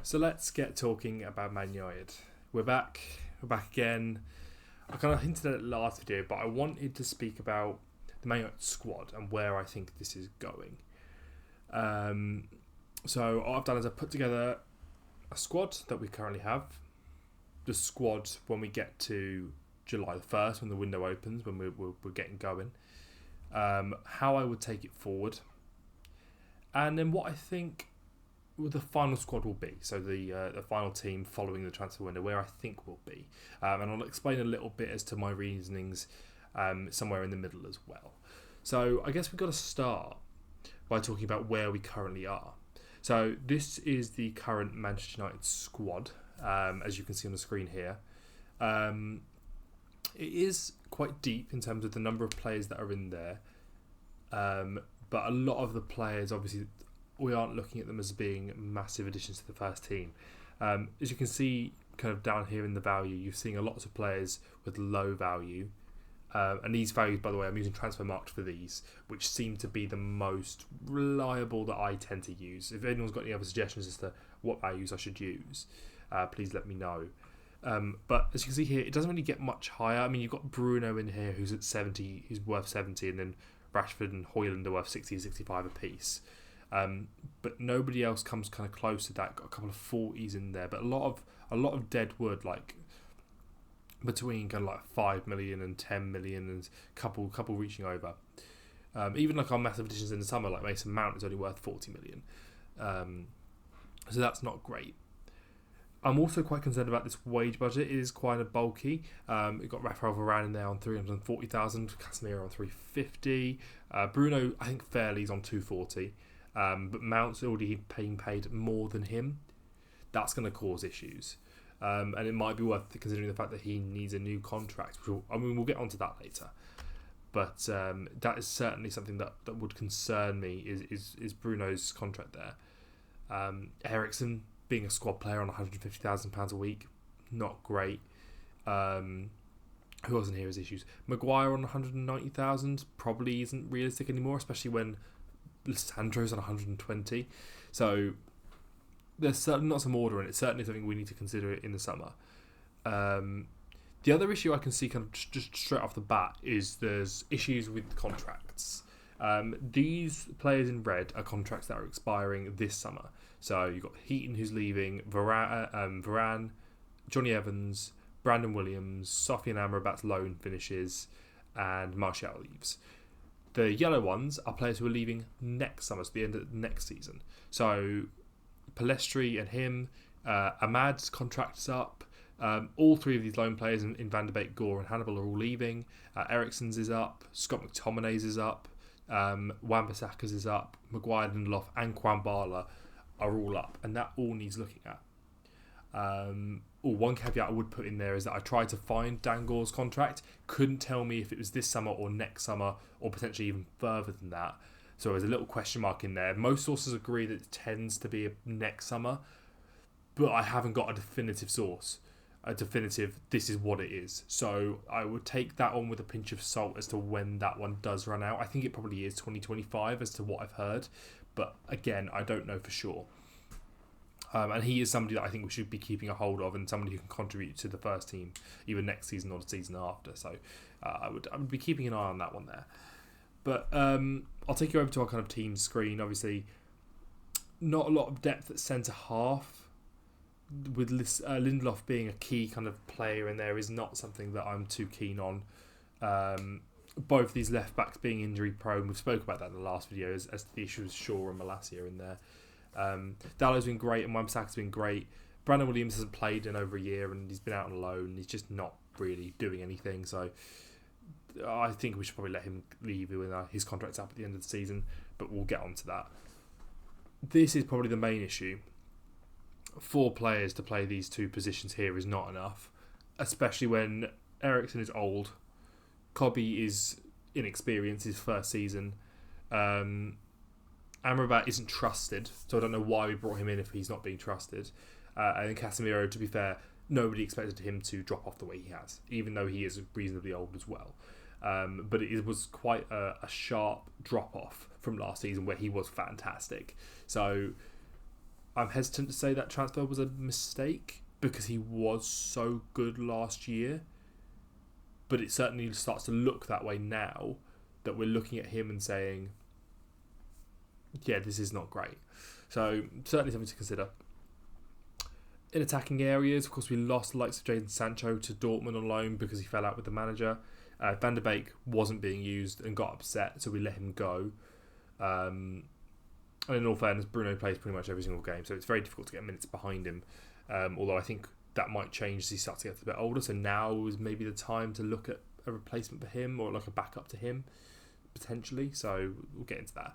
So let's get talking about Man United. We're back. We're back again. I kind of hinted at it last video, but I wanted to speak about the Man United squad and where I think this is going. So what I've done is I've put together a squad that we currently have. The squad when we get to July the 1st, when the window opens, when we're getting going. How I would take it forward. And then what I think the final squad will be, so the final team following the transfer window, where I think will be, and I'll explain a little bit as to my reasonings somewhere in the middle as well. So I guess we've got to start by talking about where we currently are. So this is the current Manchester United squad, as you can see on the screen here. It is quite deep in terms of the number of players that are in there, but a lot of the players, obviously, we aren't looking at them as being massive additions to the first team. As you can see kind of down here in the value, you're seeing a lot of players with low value. And these values, by the way, I'm using Transfermarkt for these, which seem to be the most reliable that I tend to use. If anyone's got any other suggestions as to what values I should use, please let me know. But as you can see here, it doesn't really get much higher. I mean, you've got Bruno in here who's at 70, who's worth 70, and then Rashford and Højlund are worth 60 and 65 apiece. But nobody else comes kind of close to that. Got a couple of 40s in there, but a lot of dead wood, like between kind of like 5 million and 10 million, and couple reaching over. Even like our massive additions in the summer, like Mason Mount, is only worth 40 million. So that's not great. I'm also quite concerned about this wage budget. It is quite bulky. We've got Rafael Varane in there on 340,000, Casemiro on 350. Bruno, I think fairly, is on 240. But Mount's already being paid more than him. That's going to cause issues. And it might be worth considering the fact that he needs a new contract. We'll get onto that later. But that is certainly something that would concern me, is Bruno's contract there. Eriksen, being a squad player on £150,000 a week, not great. Who else in here has issues? Maguire on 190,000 probably isn't realistic anymore, especially when Sandro's on 120. So there's certainly not some order in it. It's certainly something we need to consider in the summer. The other issue I can see kind of just straight off the bat is there's issues with contracts. These players in red are contracts that are expiring this summer. So you've got Heaton, who's leaving, Varane, Johnny Evans, Brandon Williams, Sofian Amrabat's loan finishes, and Martial leaves. The yellow ones are players who are leaving next summer, so the end of next season. So Pellistri and him, Ahmad's contract is up. All three of these loan players in Van der Beek, Gore and Hannibal are all leaving. Eriksen's is up. Scott McTominay's is up. Wan-Bissaka's is up. Maguire, Lindelof and Koulibaly are all up, and that all needs looking at. One caveat I would put in there is that I tried to find Dangore's contract, couldn't tell me if it was this summer or next summer or potentially even further than that. So there's a little question mark in there. Most sources agree that it tends to be next summer, but I haven't got a definitive source. This is what it is. So I would take that on with a pinch of salt as to when that one does run out. I think it probably is 2025 as to what I've heard, but again, I don't know for sure. And he is somebody that I think we should be keeping a hold of, and somebody who can contribute to the first team either next season or the season after. So I would be keeping an eye on that one there. But I'll take you over to our kind of team screen. Obviously, not a lot of depth at centre half. With Lindelof being a key kind of player in there is not something that I'm too keen on. Both these left backs being injury prone. We've spoke about that in the last video as to the issues with Shaw and Malacia in there. Dallow's been great and Wan-Bissaka's been great. Brandon Williams hasn't played in over a year and he's been out on loan. He's just not really doing anything. So I think we should probably let him leave when his contract's up at the end of the season. But we'll get on to that. This is probably the main issue. 4 players to play these two positions here is not enough, especially when Eriksen is old, Kobe is inexperienced, his first season. Amrabat isn't trusted, so I don't know why we brought him in if he's not being trusted. And Casemiro, to be fair, nobody expected him to drop off the way he has, even though he is reasonably old as well. But it was quite a sharp drop off from last season where he was fantastic. So I'm hesitant to say that transfer was a mistake because he was so good last year. But it certainly starts to look that way now that we're looking at him and saying, yeah, this is not great. So certainly something to consider. In attacking areas, of course, we lost the likes of Jadon Sancho to Dortmund on loan because he fell out with the manager. Van der Beek wasn't being used and got upset, so we let him go. And in all fairness, Bruno plays pretty much every single game, so it's very difficult to get minutes behind him. Although I think that might change as he starts to get a bit older, so now is maybe the time to look at a replacement for him or like a backup to him, potentially. So we'll get into that.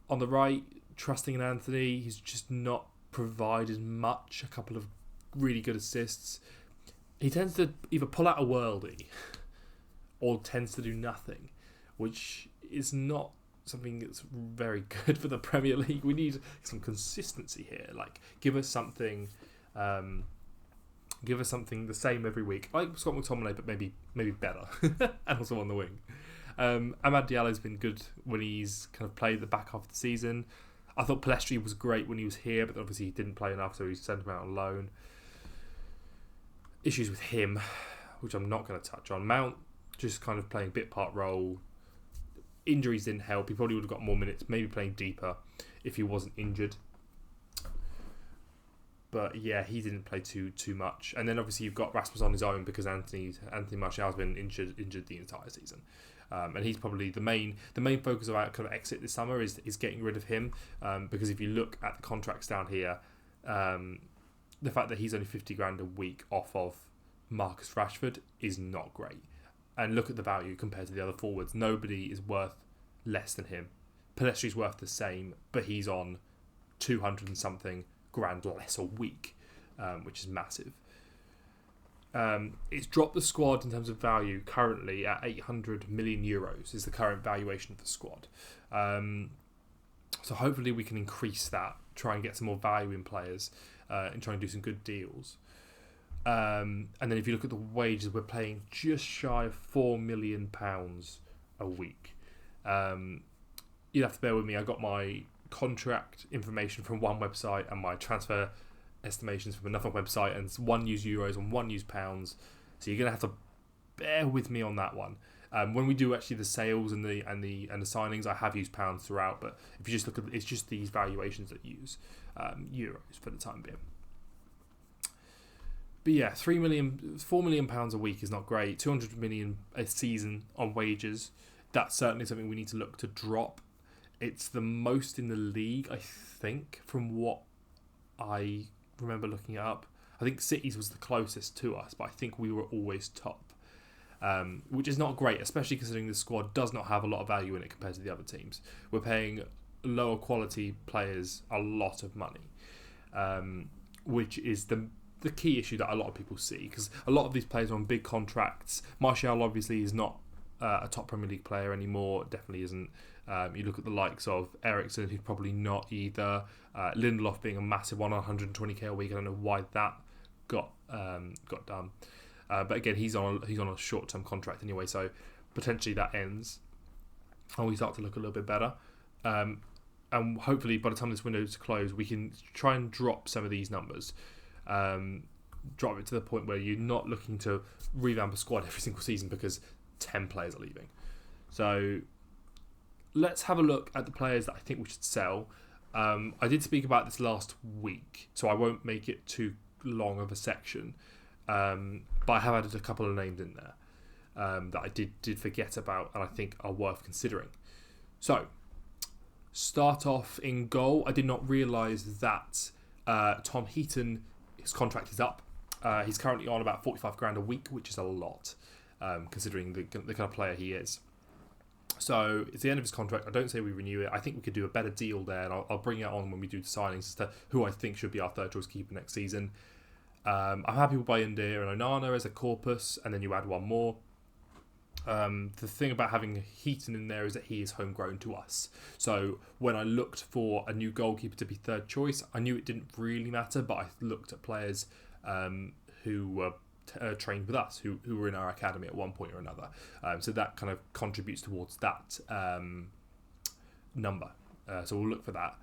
On the right, trusting in Anthony, he's just not provided much. A couple of really good assists. He tends to either pull out a worldie or tends to do nothing, which is not something that's very good for the Premier League. We need some consistency here. Like, give us something the same every week, like Scott McTominay, but maybe better, and also on the wing. Amad Diallo's been good when he's kind of played the back half of the season. I thought Pellistri was great when he was here, but obviously he didn't play enough, so he sent him out on loan. Issues with him, which I'm not going to touch on. Mount just kind of playing bit part role. Injuries didn't help. He probably would have got more minutes, maybe playing deeper if he wasn't injured. But yeah, he didn't play too much. And then obviously you've got Rasmus on his own because Anthony Martial's been injured the entire season. And he's probably the main focus of our kind of exit this summer is getting rid of him. Because if you look at the contracts down here, the fact that he's only 50 grand a week off of Marcus Rashford is not great. And look at the value compared to the other forwards. Nobody is worth less than him. Pellestri's worth the same, but he's on 200 and something grand less a week, which is massive. It's dropped the squad in terms of value currently at 800 million euros is the current valuation of the squad. So hopefully we can increase that, try and get some more value in players, and try and do some good deals. And then if you look at the wages, we're paying just shy of £4 million a week. You'd have to bear with me. I got my contract information from one website and my transfer estimations from another website, and one used euros and one used pounds. So you're gonna have to bear with me on that one. When we do actually the sales and the signings, I have used pounds throughout. But if you just look at it's just these valuations that use euros for the time being. But yeah, £4 million a week is not great. 200 million a season on wages. That's certainly something we need to look to drop. It's the most in the league, I think, from what I remember looking it up. I think City's was the closest to us, but I think we were always top, which is not great, especially considering the squad does not have a lot of value in it compared to the other teams. We're paying lower quality players a lot of money, which is the key issue that a lot of people see, because a lot of these players are on big contracts. Martial obviously is not a top Premier League player anymore, definitely isn't. You look at the likes of Eriksen, who's probably not either. Lindelof being a massive one, 120k a week. I don't know why that got done. But again, he's on a short-term contract anyway, so potentially that ends, and we start to look a little bit better. And hopefully, by the time this window is closed, we can try and drop some of these numbers. Drop it to the point where you're not looking to revamp a squad every single season because 10 players are leaving. So let's have a look at the players that I think we should sell. I did speak about this last week, so I won't make it too long of a section. But I have added a couple of names in there that I did forget about and I think are worth considering. So, start off in goal. I did not realise that Tom Heaton, his contract is up. He's currently on about 45 grand a week, which is a lot, considering the kind of player he is. So it's the end of his contract. I don't say we renew it. I think we could do a better deal there, and I'll bring it on when we do the signings as to who I think should be our third choice keeper next season. I'm happy with Bayindir and Onana as a corpus, and then you add one more. The thing about having Heaton in there is that he is homegrown to us. So when I looked for a new goalkeeper to be third choice, I knew it didn't really matter, but I looked at players who were trained with us, who were in our academy at one point or another. So that kind of contributes towards that number. So we'll look for that.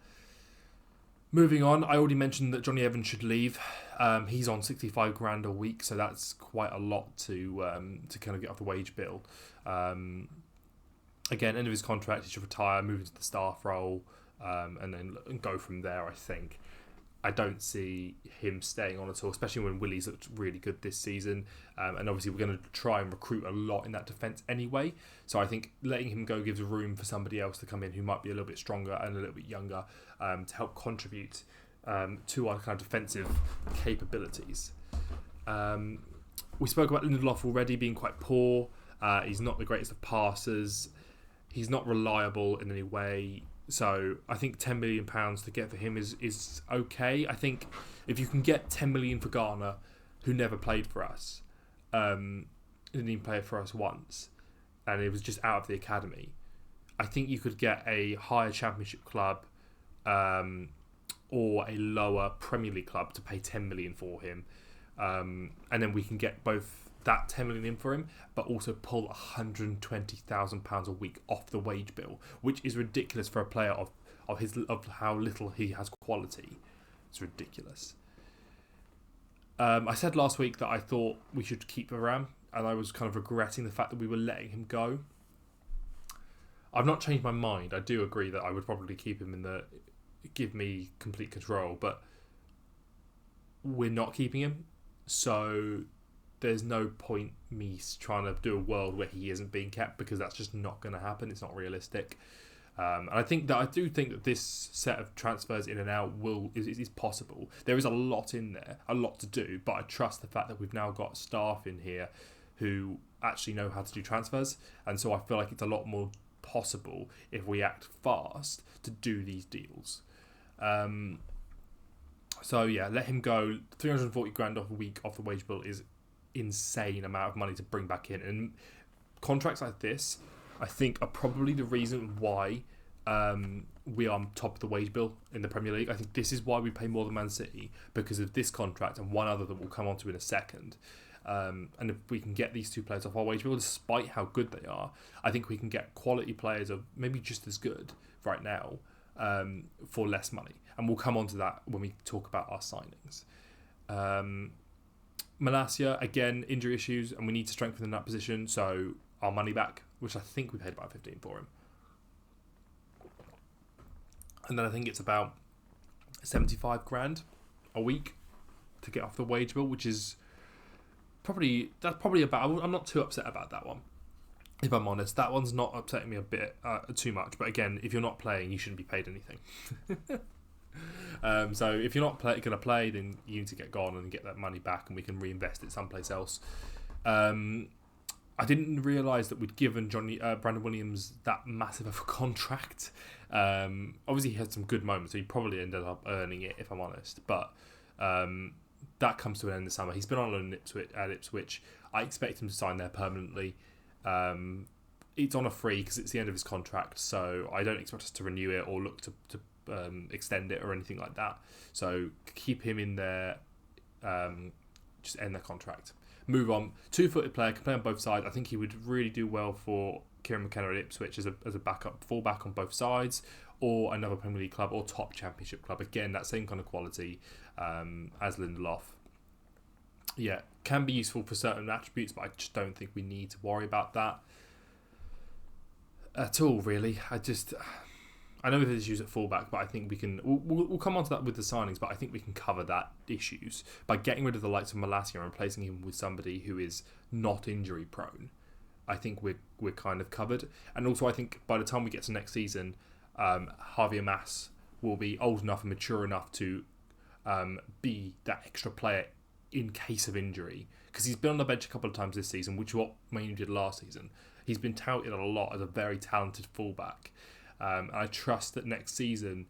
Moving on, I already mentioned that Johnny Evans should leave. He's on 65 grand a week, so that's quite a lot to kind of get off the wage bill. Again, end of his contract, he should retire, move into the staff role, and then go from there, I think. I don't see him staying on at all, especially when Willie's looked really good this season. And obviously we're going to try and recruit a lot in that defence anyway. So I think letting him go gives room for somebody else to come in who might be a little bit stronger and a little bit younger to help contribute to our kind of defensive capabilities. We spoke about Lindelof already being quite poor. He's not the greatest of passers. He's not reliable in any way. So I think £10 million to get for him is okay. I think if you can get £10 million for Garner, who never played for us, didn't even play for us once, and it was just out of the academy, I think you could get a higher Championship club or a lower Premier League club to pay £10 million for him, and then we can get both that £10 million in for him, but also pull £120,000 a week off the wage bill, which is ridiculous for a player of how little he has quality. It's ridiculous. I said last week that I thought we should keep Varane, and I was kind of regretting the fact that we were letting him go. I've not changed my mind. I do agree that I would probably keep him give me complete control, but we're not keeping him, so there's no point me trying to do a world where he isn't being kept, because that's just not going to happen. It's not realistic. And I do think that this set of transfers in and out is possible. There is a lot in there, a lot to do, but I trust the fact that we've now got staff in here who actually know how to do transfers, and so I feel like it's a lot more possible if we act fast to do these deals. So yeah, let him go. 340 grand off a week off the wage bill is insane amount of money to bring back in, and contracts like this I think are probably the reason why we are top of the wage bill in the Premier League. I think this is why we pay more than Man City, because of this contract and one other that we'll come on to in a second. And if we can get these two players off our wage bill, despite how good they are, I think we can get quality players of maybe just as good right now for less money, and we'll come on to that when we talk about our signings. Malacia, again, injury issues, and we need to strengthen in that position, so our money back, which I think we paid about 15 for him. And then I think it's about 75 grand a week to get off the wage bill, which is probably about, I'm not too upset about that one, if I'm honest. That one's not upsetting me a bit too much, but again, if you're not playing, you shouldn't be paid anything. So if you're not going to play, then you need to get gone and get that money back, and we can reinvest it someplace else. I didn't realise that we'd given Brandon Williams that massive of a contract. Obviously he had some good moments, so he probably ended up earning it, if I'm honest, but that comes to an end this summer. He's been on loan at Ipswich. I expect him to sign there permanently. It's on a free because it's the end of his contract, so I don't expect us to renew it or look to extend it or anything like that. So keep him in there, just end the contract. Move on. 2-footed player, can play on both sides. I think he would really do well for Kieran McKenna at Ipswich as a backup fullback on both sides, or another Premier League club or top Championship club. Again, that same kind of quality as Lindelof. Yeah, can be useful for certain attributes, but I just don't think we need to worry about that at all, really. I know there's issues at fullback, but I think we can. We'll come on to that with the signings, but I think we can cover that issues by getting rid of the likes of Malacia and replacing him with somebody who is not injury prone. I think we're kind of covered, and also I think by the time we get to next season, Javier Mas will be old enough and mature enough to be that extra player in case of injury, because he's been on the bench a couple of times this season, which is what Manu did last season. He's been touted a lot as a very talented fullback. I trust that next season,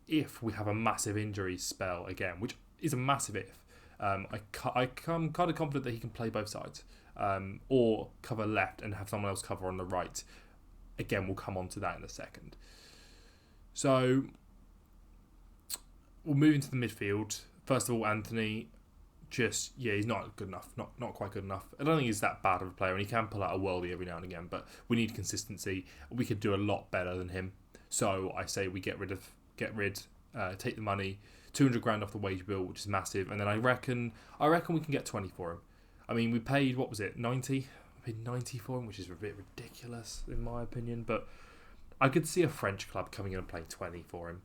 if we have a massive injury spell again, which is a massive if, I'm kind of confident that he can play both sides, or cover left and have someone else cover on the right. Again, we'll come on to that in a second. So we'll move into the midfield. First of all, Anthony, he's not good enough, not quite good enough. I don't think he's that bad of a player, and he can pull out a worldie every now and again, but we need consistency. We could do a lot better than him. So I say we get rid take the money, 200 grand off the wage bill, which is massive, and then I reckon we can get 20 for him. I mean, we paid, what was it, 90? We paid 90 for him, which is a bit ridiculous in my opinion, but I could see a French club coming in and playing 20 for him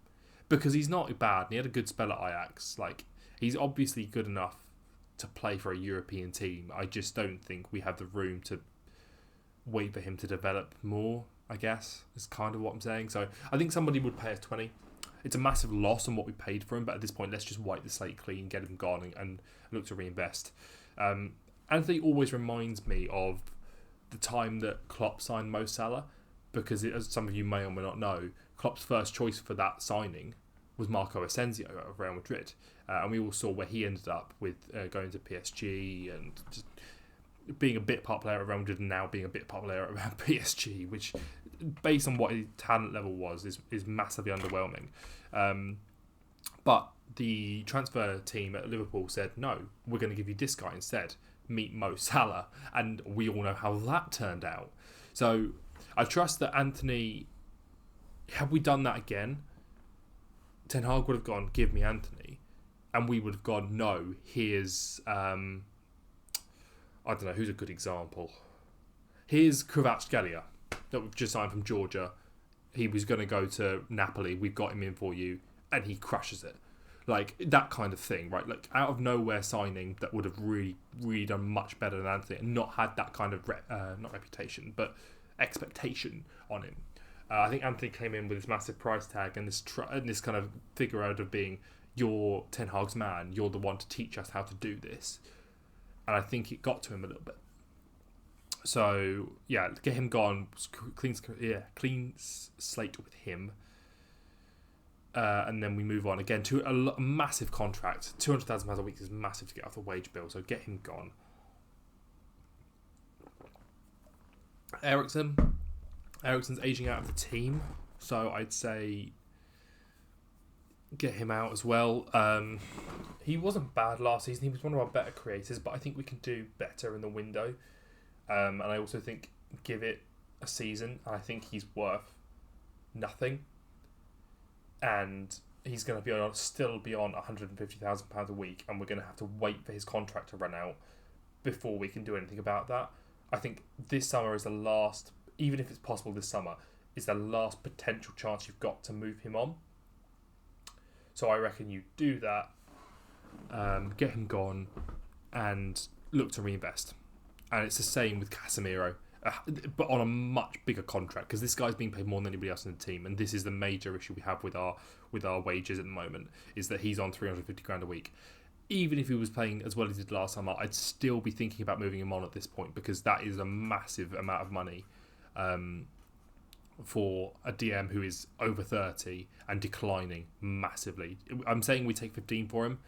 because he's not bad and he had a good spell at Ajax. Like, he's obviously good enough to play for a European team. I just don't think we have the room to wait for him to develop more, I guess, is kind of what I'm saying. So I think somebody would pay us 20. It's a massive loss on what we paid for him, but at this point, let's just wipe the slate clean, get him gone, and look to reinvest. Anthony always reminds me of the time that Klopp signed Mo Salah, because as some of you may or may not know, Klopp's first choice for that signing was Marco Asensio of Real Madrid. And we all saw where he ended up with going to PSG and just being a bit part player at Real Madrid and now being a bit part player at PSG, which, based on what his talent level was, is massively underwhelming. But the transfer team at Liverpool said, no, we're going to give you this guy instead. Meet Mo Salah. And we all know how that turned out. So I trust that Anthony, had we done that again, Ten Hag would have gone, give me Anthony. And we would have gone, no, here's, I don't know, who's a good example? Here's Kvaratskhelia, that we've just signed from Georgia. He was going to go to Napoli. We've got him in for you. And he crushes it. Like, that kind of thing, right? Like, out of nowhere signing that would have really, really done much better than Anthony and not had that kind of, not reputation, but expectation on him. I think Anthony came in with this massive price tag and this kind of figure out of being, you're Ten Hag's man, you're the one to teach us how to do this. And I think it got to him a little bit. So, yeah, get him gone, clean slate with him. And then we move on again to a massive contract. £200,000 a week is massive to get off the wage bill, so get him gone. Eriksen's aging out of the team, so I'd say get him out as well. He wasn't bad last season. He was one of our better creators, but I think we can do better in the window. And I also think give it a season. I think he's worth nothing. And he's going to still be on £150,000 a week, and we're going to have to wait for his contract to run out before we can do anything about that. I think this summer is the last, even if it's possible this summer, is the last potential chance you've got to move him on. So I reckon you do that, get him gone, and look to reinvest. And it's the same with Casemiro. But on a much bigger contract, because this guy's being paid more than anybody else in the team, and this is the major issue we have with our wages at the moment, is that he's on 350 grand a week. Even if he was playing as well as he did last summer, I'd still be thinking about moving him on at this point, because that is a massive amount of money for a DM who is over 30 and declining massively. I'm saying we take 15 for him.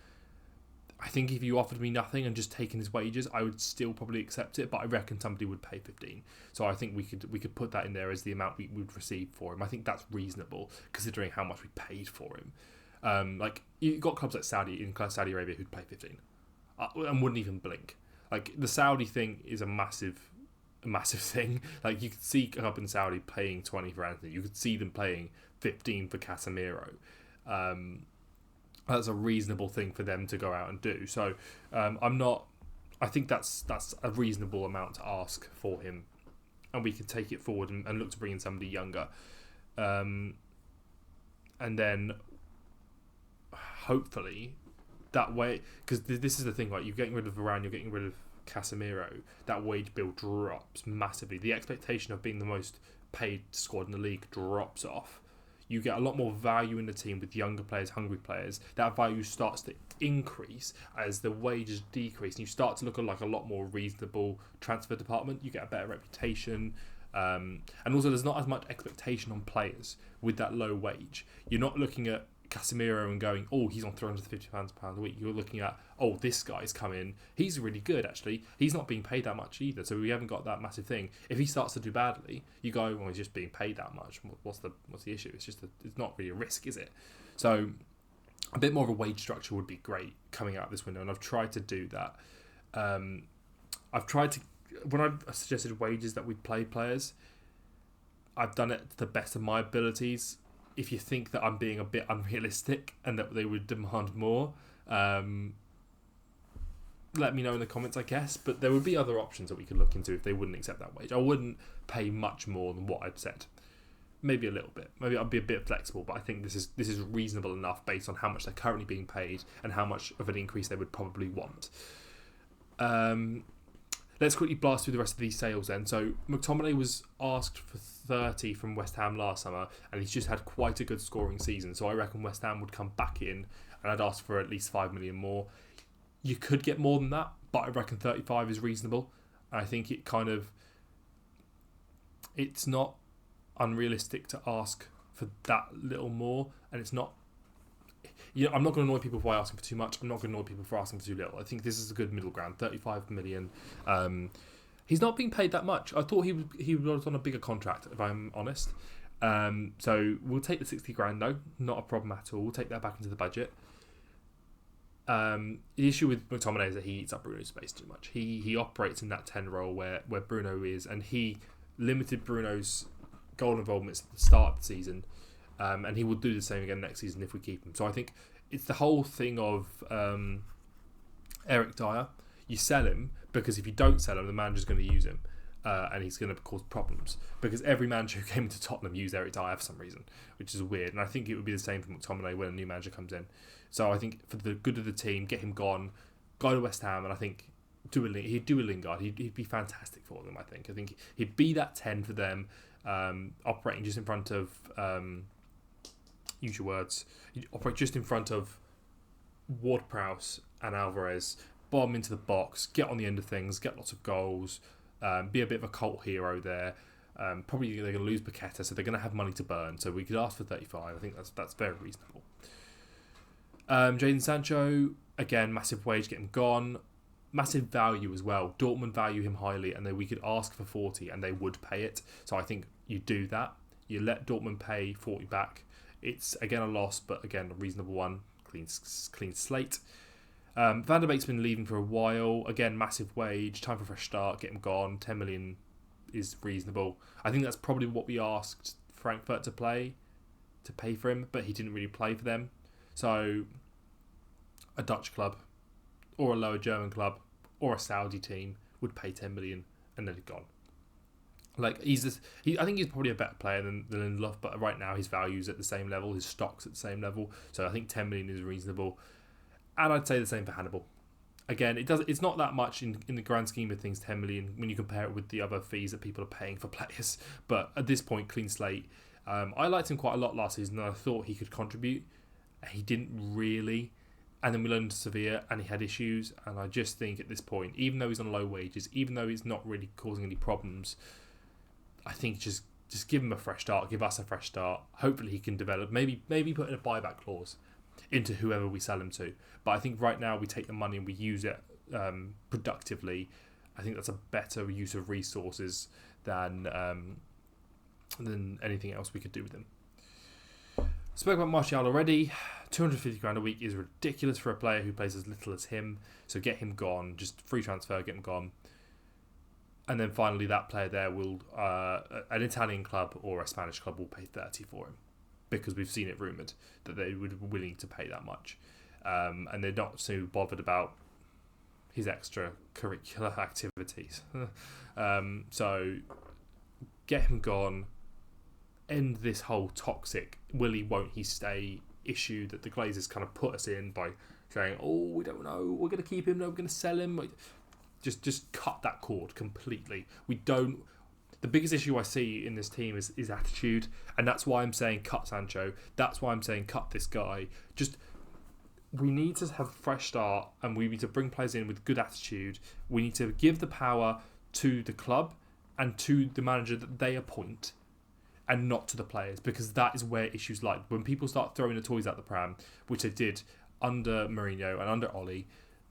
I think if you offered me nothing and just taken his wages, I would still probably accept it, but I reckon somebody would pay 15. So I think we could put that in there as the amount we would receive for him. I think that's reasonable, considering how much we paid for him. Like, you've got clubs like Saudi Arabia who'd pay 15 and wouldn't even blink. Like, the Saudi thing is a massive thing. Like, you could see a club in Saudi paying 20 for Anthony. You could see them paying 15 for Casemiro. That's a reasonable thing for them to go out and do. So I think that's a reasonable amount to ask for him, and we can take it forward and look to bring in somebody younger, and then hopefully that way, because this is the thing, right? You're getting rid of Varane, you're getting rid of Casemiro. That wage bill drops massively. The expectation of being the most paid squad in the league drops off. You get a lot more value in the team with younger players, hungry players. That value starts to increase as the wages decrease, and you start to look like a lot more reasonable transfer department. You get a better reputation, and also there's not as much expectation on players with that low wage. You're not looking at Casemiro and going, oh, he's on £350 a week. You're looking at, oh, this guy's come in. He's really good, actually. He's not being paid that much either, so we haven't got that massive thing. If he starts to do badly, you go, well, he's just being paid that much. What's the issue? It's not really a risk, is it? So a bit more of a wage structure would be great coming out of this window, and I've tried to do that. When I've suggested wages that we play players, I've done it to the best of my abilities. if you think that I'm being a bit unrealistic and that they would demand more, let me know in the comments, I guess. But there would be other options that we could look into if they wouldn't accept that wage. I wouldn't pay much more than what I'd said. Maybe a little bit. Maybe I'd be a bit flexible, but I think this is reasonable enough based on how much they're currently being paid and how much of an increase they would probably want. Let's quickly blast through the rest of these sales then. So McTominay was asked for 30 from West Ham last summer, and he's just had quite a good scoring season. So I reckon West Ham would come back in, and I'd ask for at least 5 million more. You could get more than that, but I reckon 35 is reasonable. I think it's not unrealistic to ask for that little more, and it's not. I'm not going to annoy people by asking for too much. I'm not going to annoy people for asking for too little. I think this is a good middle ground. 35 million. He's not being paid that much. I thought he was on a bigger contract, if I'm honest. So we'll take the 60 grand though. Not a problem at all. We'll take that back into the budget. The issue with McTominay is that he eats up Bruno's space too much. He operates in that 10 role where Bruno is, and he limited Bruno's goal involvements at the start of the season. And he will do the same again next season if we keep him. So I think it's the whole thing of Eric Dyer. You sell him because if you don't sell him, the manager's going to use him. And he's going to cause problems. Because every manager who came into Tottenham used Eric Dyer for some reason, which is weird. And I think it would be the same for McTominay when a new manager comes in. So I think for the good of the team, get him gone, go to West Ham, and I think he'd do a Lingard. He'd be fantastic for them, I think. I think he'd be that 10 for them, operating just in front of... use your words. You operate just in front of Ward-Prowse and Alvarez, bomb into the box, get on the end of things, get lots of goals, be a bit of a cult hero there. Probably they're going to lose Paqueta, so they're going to have money to burn. So we could ask for 35. I think that's very reasonable. Jadon Sancho, again, massive wage, get him gone. Massive value as well. Dortmund value him highly, and then we could ask for 40, and they would pay it. So I think you do that. You let Dortmund pay 40 back. It's, again, a loss, but, again, a reasonable one. Clean slate. Van der Beek's been leaving for a while. Again, massive wage. Time for a fresh start. Get him gone. 10 million is reasonable. I think that's probably what we asked Frankfurt to pay for him, but he didn't really play for them. So, a Dutch club, or a lower German club, or a Saudi team would pay 10 million and then he's gone. Like I think he's probably a better player than Lindelof, but right now his value's at the same level, his stock's at the same level. So I think 10 million is reasonable, and I'd say the same for Hannibal. Again, it's not that much in the grand scheme of things, 10 million when you compare it with the other fees that people are paying for players. But at this point, clean slate. I liked him quite a lot last season, and I thought he could contribute. He didn't really. And then we learned Sevilla, and he had issues. And I just think at this point, even though he's on low wages, even though he's not really causing any problems, I think just give him a fresh start, give us a fresh start. Hopefully he can develop. Maybe put in a buyback clause into whoever we sell him to. But I think right now we take the money and we use it productively. I think that's a better use of resources than anything else we could do with him. Spoke about Martial already. 250 grand a week is ridiculous for a player who plays as little as him. So get him gone. Just free transfer, get him gone. And then finally, that player there will, an Italian club or a Spanish club will pay 30 for him, because we've seen it rumoured that they would be willing to pay that much, and they're not so bothered about his extracurricular activities. So get him gone. End this whole toxic will he, won't he stay issue that the Glazers kind of put us in by saying, oh, we don't know, we're going to keep him, no, we're going to sell him. Just cut that cord completely. The biggest issue I see in this team is attitude, and that's why I'm saying cut Sancho. That's why I'm saying cut this guy. We need to have a fresh start, and we need to bring players in with good attitude. We need to give the power to the club and to the manager that they appoint, and not to the players, because that is where issues lie. When people start throwing the toys out the pram, which they did under Mourinho and under Oli,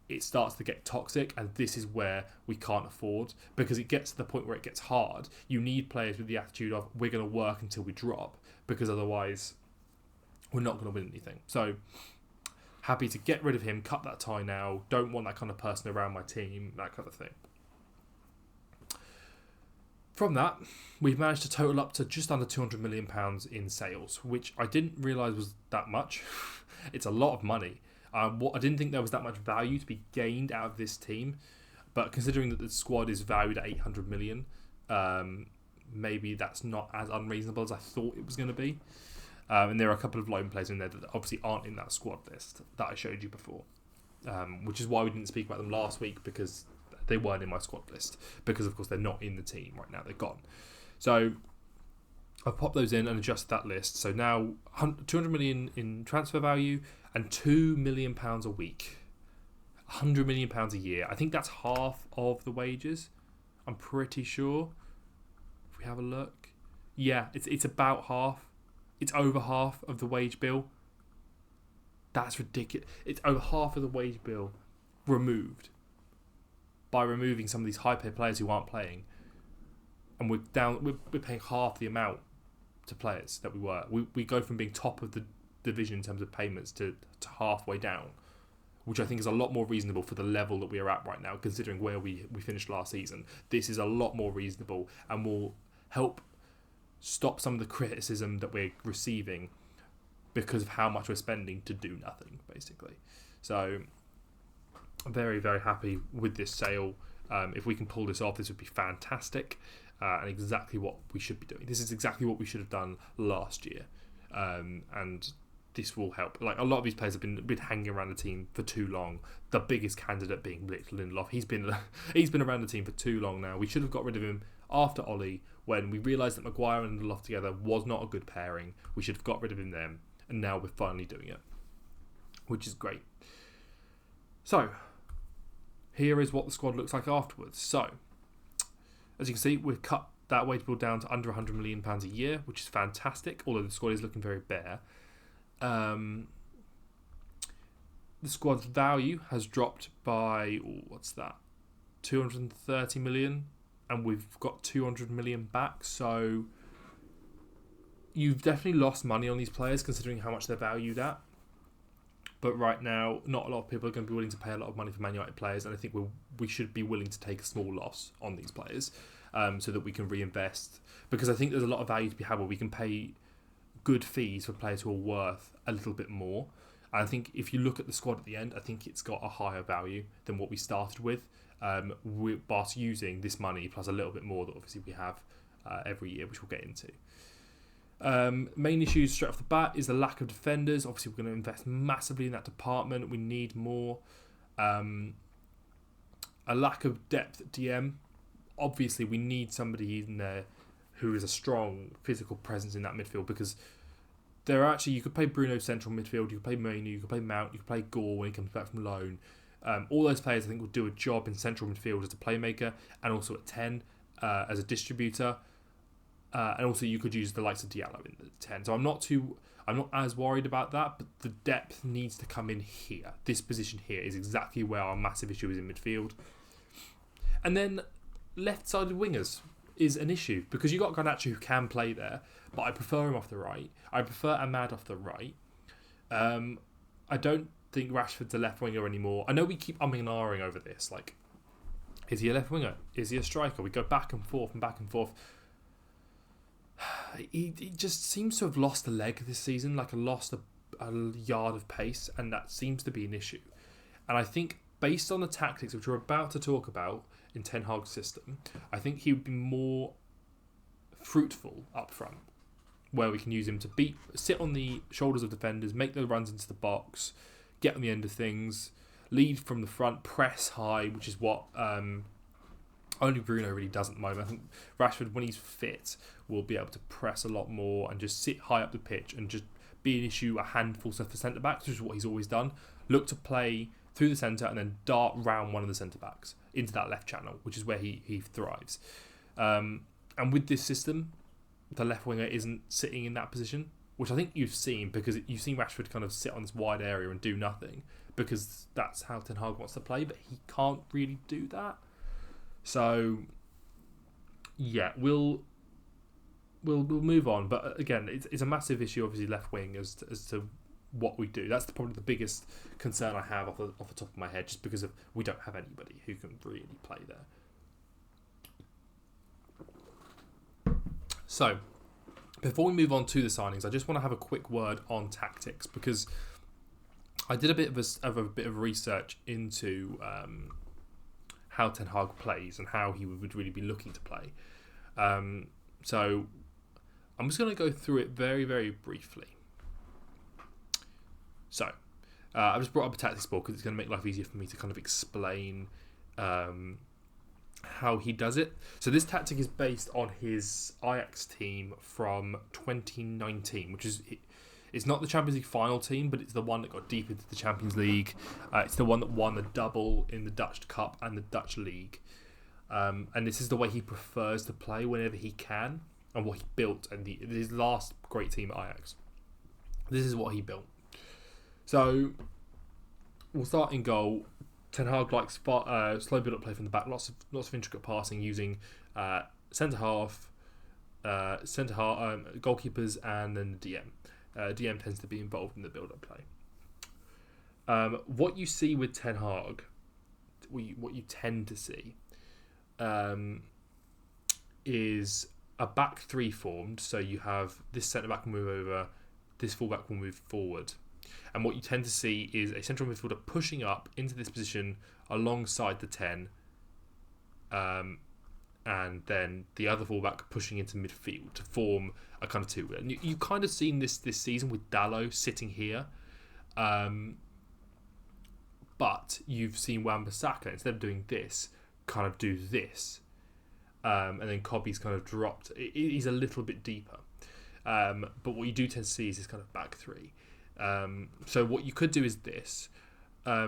it starts to get toxic, and this is where we can't afford, because it gets to the point where it gets hard. You need players with the attitude of, we're going to work until we drop, because otherwise we're not going to win anything. So happy to get rid of him, cut that tie now, don't want that kind of person around my team, that kind of thing. From that, we've managed to total up to just under £200 million in sales, which I didn't realise was that much. It's a lot of money. I didn't think there was that much value to be gained out of this team, but considering that the squad is valued at 800 million, maybe that's not as unreasonable as I thought it was going to be. And there are a couple of loan players in there that obviously aren't in that squad list that I showed you before, which is why we didn't speak about them last week, because they weren't in my squad list, because of course they're not in the team right now, they're gone. So I've popped those in and adjusted that list. So now 200 million in transfer value and £2 million a week, £100 million a year. I think that's half of the wages, I'm pretty sure. If we have a look, yeah, it's about half. It's over half of the wage bill. That's ridiculous. It's over half of the wage bill removed by removing some of these high-paid players who aren't playing, and we're paying half the amount to players that we were. We go from being top of the division in terms of payments to halfway down, which I think is a lot more reasonable for the level that we are at right now, considering where we finished last season. This is a lot more reasonable and will help stop some of the criticism that we're receiving because of how much we're spending to do nothing, basically. So I'm very, very happy with this sale. If we can pull this off, this would be fantastic, and exactly what we should be doing. This is exactly what we should have done last year, and this will help. Like, a lot of these players have been hanging around the team for too long. The biggest candidate being Blitz Lindelof. He's been around the team for too long now. We should have got rid of him after Ollie, when we realised that Maguire and Lindelof together was not a good pairing. We should have got rid of him then, and now we're finally doing it, which is great. So here is what the squad looks like afterwards. So, as you can see, we've cut that wage bill down to under £100 million a year, which is fantastic, although the squad is looking very bare. The squad's value has dropped by, what's that, 230 million, and we've got 200 million back. So you've definitely lost money on these players, considering how much they're valued at. But right now, not a lot of people are going to be willing to pay a lot of money for Man United players, and I think we should be willing to take a small loss on these players, so that we can reinvest. Because I think there's a lot of value to be had where we can pay good fees for players who are worth a little bit more. And I think if you look at the squad at the end, I think it's got a higher value than what we started with, by using this money plus a little bit more that obviously we have every year, which we'll get into. Main issues straight off the bat is the lack of defenders. Obviously, we're going to invest massively in that department. We need more. A lack of depth at DM. Obviously, we need somebody in there who is a strong physical presence in that midfield, because there are actually, you could play Bruno central midfield, you could play Mainu, you could play Mount, you could play Gore when he comes back from loan. All those players, I think, will do a job in central midfield as a playmaker, and also at 10 as a distributor. And also you could use the likes of Diallo in the 10. So I'm not as worried about that, but the depth needs to come in here. This position here is exactly where our massive issue is in midfield. And then left-sided wingers is an issue, because you got Garnacho who can play there, but I prefer him off the right. I prefer Ahmad off the right. I don't think Rashford's a left winger anymore. I know we keep umming and ahhing over this. Like, is he a left winger? Is he a striker? We go back and forth and back and forth. He just seems to have lost a leg this season, like lost a yard of pace, and that seems to be an issue. And I think, based on the tactics which we're about to talk about in Ten Hag's system, I think he would be more fruitful up front, where we can use him to sit on the shoulders of defenders, make the runs into the box, get on the end of things, lead from the front, press high, which is what only Bruno really does at the moment. I think Rashford, when he's fit, will be able to press a lot more and just sit high up the pitch and just be an issue, a handful for centre-backs, which is what he's always done. Look to play through the centre and then dart round one of the centre-backs into that left channel, which is where he thrives. And with this system, the left winger isn't sitting in that position, which I think you've seen, because you've seen Rashford kind of sit on this wide area and do nothing, because that's how Ten Hag wants to play, but he can't really do that. So, yeah, we'll move on. But again, it's a massive issue, obviously, left wing as to what we do. That's probably the biggest concern I have off the top of my head, just because we don't have anybody who can really play there. So, before we move on to the signings, I just want to have a quick word on tactics, because I did a bit of research into how Ten Hag plays and how he would really be looking to play. So I'm just going to go through it very, very briefly. So I've just brought up a tactics board because it's going to make life easier for me to kind of explain how he does it. So this tactic is based on his Ajax team from 2019, which is... It's not the Champions League final team, but it's the one that got deep into the Champions League. It's the one that won the double in the Dutch Cup and the Dutch League. And this is the way he prefers to play whenever he can, and what he built. And his last great team at Ajax. This is what he built. So we'll start in goal. Ten Hag likes slow build-up play from the back, lots of intricate passing using centre half, goalkeepers, and then the DM. DM tends to be involved in the build-up play. What you see with Ten Hag, what you tend to see, is a back three formed. So you have this centre-back will move over, this full-back will move forward. And what you tend to see is a central midfielder pushing up into this position alongside the 10, and then the other fullback pushing into midfield to form a kind of two. And you kind of seen this season with Dalot sitting here, but you've seen Wan-Bissaka, instead of doing this, kind of do this, and then Kobbie's kind of dropped. He's a little bit deeper, but what you do tend to see is this kind of back three. So what you could do is this. I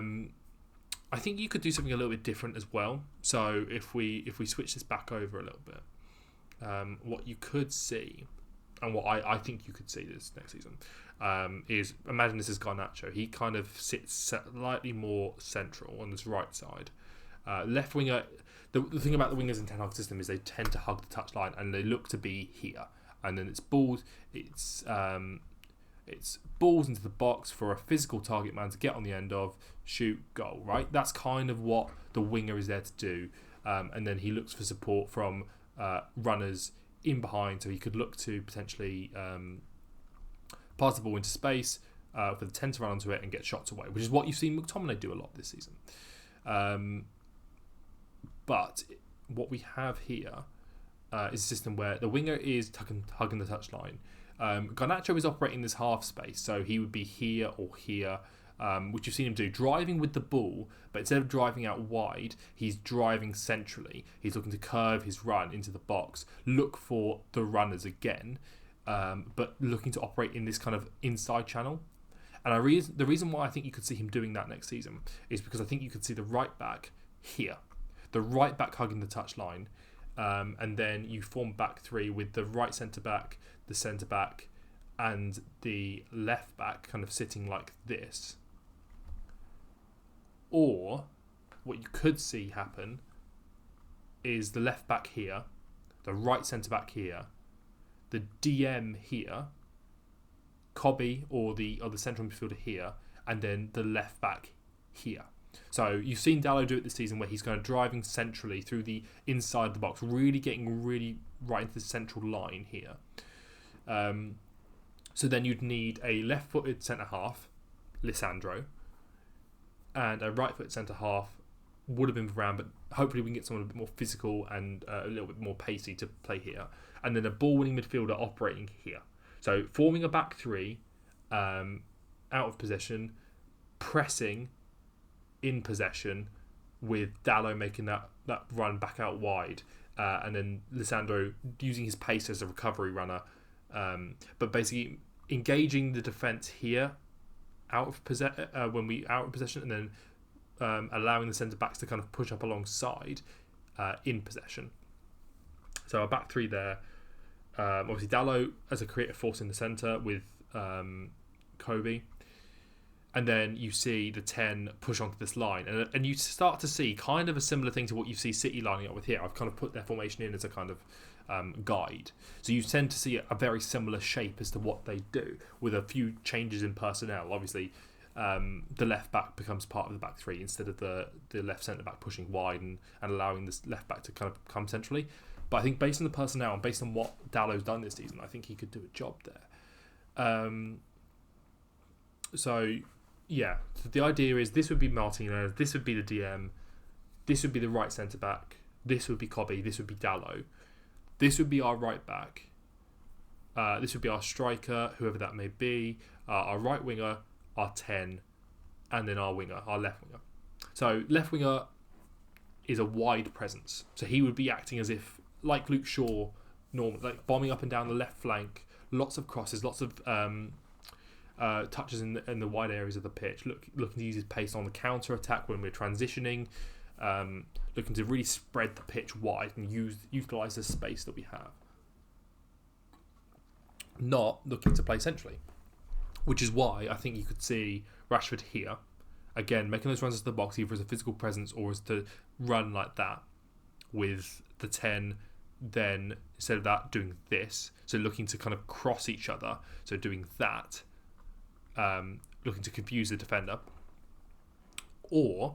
think you could do something a little bit different as well. So if we switch this back over a little bit, what you could see, and what I think you could see this next season, is, imagine this is Garnacho. He kind of sits slightly more central on this right side. Left winger, the thing about the wingers in Ten Hag's system is they tend to hug the touchline and they look to be here. And then it's balls into the box for a physical target man to get on the end of, shoot, goal, right? That's kind of what the winger is there to do. And then he looks for support from runners in behind, so he could look to potentially pass the ball into space for the 10 to run onto it and get shots away, which is what you've seen McTominay do a lot this season. But what we have here is a system where the winger is hugging the touchline. Garnacho is operating this half space, so he would be here or here, which you've seen him do, driving with the ball, but instead of driving out wide, he's driving centrally. He's looking to curve his run into the box, look for the runners again, but looking to operate in this kind of inside channel. And the reason why I think you could see him doing that next season is because I think you could see the right back here, the right back hugging the touchline, and then you form back three with the right centre back, the centre back, and the left back kind of sitting like this. Or what you could see happen is the left back here, the right centre back here, the DM here, Kobbie or the central midfielder here, and then the left back here. So you've seen Dalot do it this season, where he's kind of driving centrally through the inside of the box, really getting right into the central line here. So then you'd need a left-footed centre-half, Lisandro, and a right-footed centre-half would have been Varane, but hopefully we can get someone a bit more physical and a little bit more pacey to play here. And then a ball-winning midfielder operating here. So forming a back three, out of possession, pressing in possession, with Dalot making that run back out wide, and then Lisandro using his pace as a recovery runner, but basically engaging the defence here out of possession, and then allowing the centre backs to kind of push up alongside in possession. So a back three there. Obviously Dalot as a creative force in the centre with Kobbie. And then you see the 10 push onto this line. And you start to see kind of a similar thing to what you see City lining up with here. I've kind of put their formation in as a kind of guide. So you tend to see a very similar shape as to what they do, with a few changes in personnel. Obviously, the left back becomes part of the back three instead of the left centre back pushing wide and allowing this left back to kind of come centrally. But I think based on the personnel and based on what Dallow's done this season, I think he could do a job there. So the idea is this would be Martinez, this would be the DM, this would be the right centre back, this would be Cobby, this would be Dallow, this would be our right back, this would be our striker, whoever that may be, our right winger, our 10, and then our winger, our left winger. So left winger is a wide presence, so he would be acting as if, like Luke Shaw, like bombing up and down the left flank, lots of crosses, lots of touches in the wide areas of the pitch, looking to use his pace on the counter attack when we're transitioning, looking to really spread the pitch wide and utilise the space that we have. Not looking to play centrally, which is why I think you could see Rashford here, again, making those runs into the box either as a physical presence or as to run like that with the 10, then instead of that doing this, so looking to kind of cross each other, so doing that, looking to confuse the defender. Or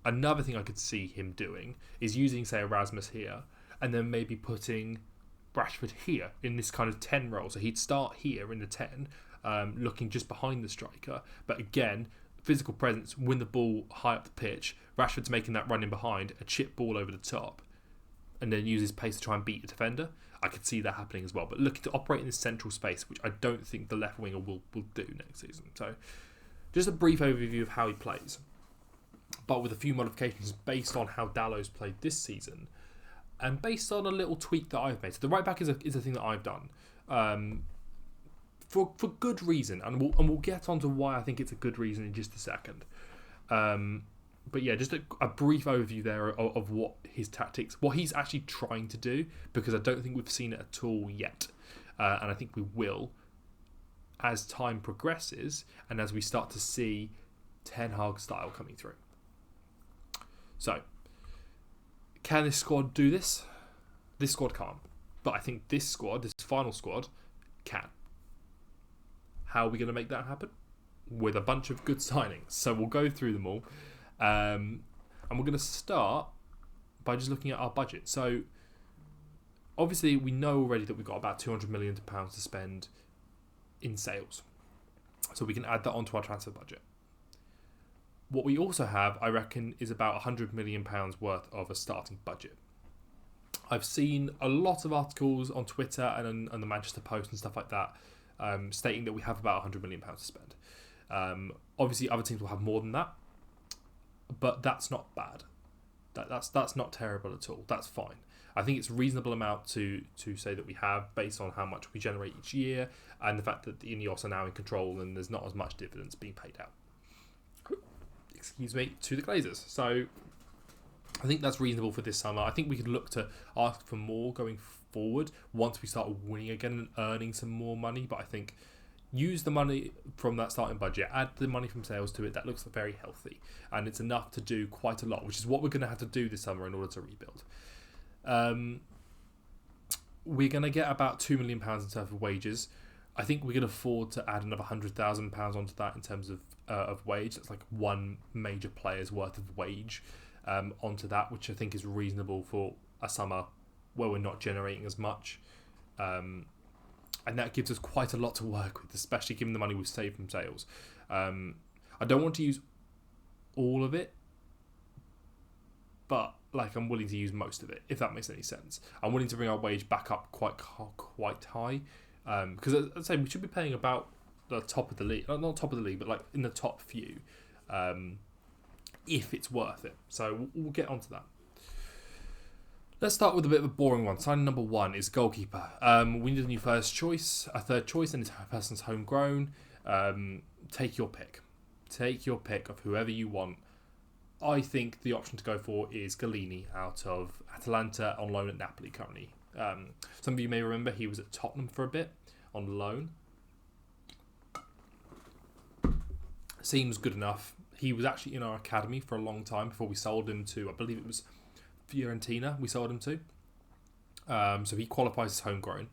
another thing I could see him doing is using, say, Erasmus here and then maybe putting Rashford here in this kind of 10 role. So he'd start here in the 10, looking just behind the striker, but again, physical presence, win the ball high up the pitch, Rashford's making that run in behind, a chip ball over the top, and then use his pace to try and beat the defender. I could see that happening as well, but looking to operate in this central space, which I don't think the left winger will do next season. So just a brief overview of how he plays, but with a few modifications based on how Dallow's played this season and based on a little tweak that I've made. So the right back is a thing that I've done for good reason, and we'll get on to why I think it's a good reason in just a second. But yeah, just a brief overview there of what his tactics, what he's actually trying to do, because I don't think we've seen it at all yet. And I think we will as time progresses and as we start to see Ten Hag style coming through. So, can this squad do this? This squad can't. But I think this squad, this final squad, can. How are we going to make that happen? With a bunch of good signings. So we'll go through them all. And we're going to start by just looking at our budget. So obviously we know already that we've got about £200 million to spend in sales. So we can add that onto our transfer budget. What we also have, I reckon, is about £100 million worth of a starting budget. I've seen a lot of articles on Twitter and on the Manchester Post and stuff like that stating that we have about £100 million to spend. Obviously other teams will have more than that, but that's not bad. That's not terrible at all. That's fine. I think it's a reasonable amount to say that we have based on how much we generate each year and the fact that the Ineos are now in control and there's not as much dividends being paid out. To the Glazers. So I think that's reasonable for this summer. I think we could look to ask for more going forward once we start winning again and earning some more money. But I think use the money from that starting budget, add the money from sales to it. That looks very healthy, and it's enough to do quite a lot, which is what we're going to have to do this summer in order to rebuild. We're going to get about £2 million in terms of wages. I think we can afford to add another £100,000 onto that in terms of wage. That's like one major player's worth of wage onto that, which I think is reasonable for a summer where we're not generating as much. And that gives us quite a lot to work with, especially given the money we've saved from sales. I don't want to use all of it, but I'm willing to use most of it, if that makes any sense. I'm willing to bring our wage back up quite high. Because as I say, we should be paying about the top of the league, not top of the league, but in the top few, if it's worth it. So we'll get onto that. Let's start with a bit of a boring one. Signing number 1 is goalkeeper. We need a new first choice, a third choice, and this person's homegrown. Take your pick. Take your pick of whoever you want. I think the option to go for is Galini out of Atalanta on loan at Napoli currently. Some of you may remember he was at Tottenham for a bit on loan. Seems good enough. He was actually in our academy for a long time before we sold him to, I believe it was Fiorentina we sold him to. So he qualifies as homegrown.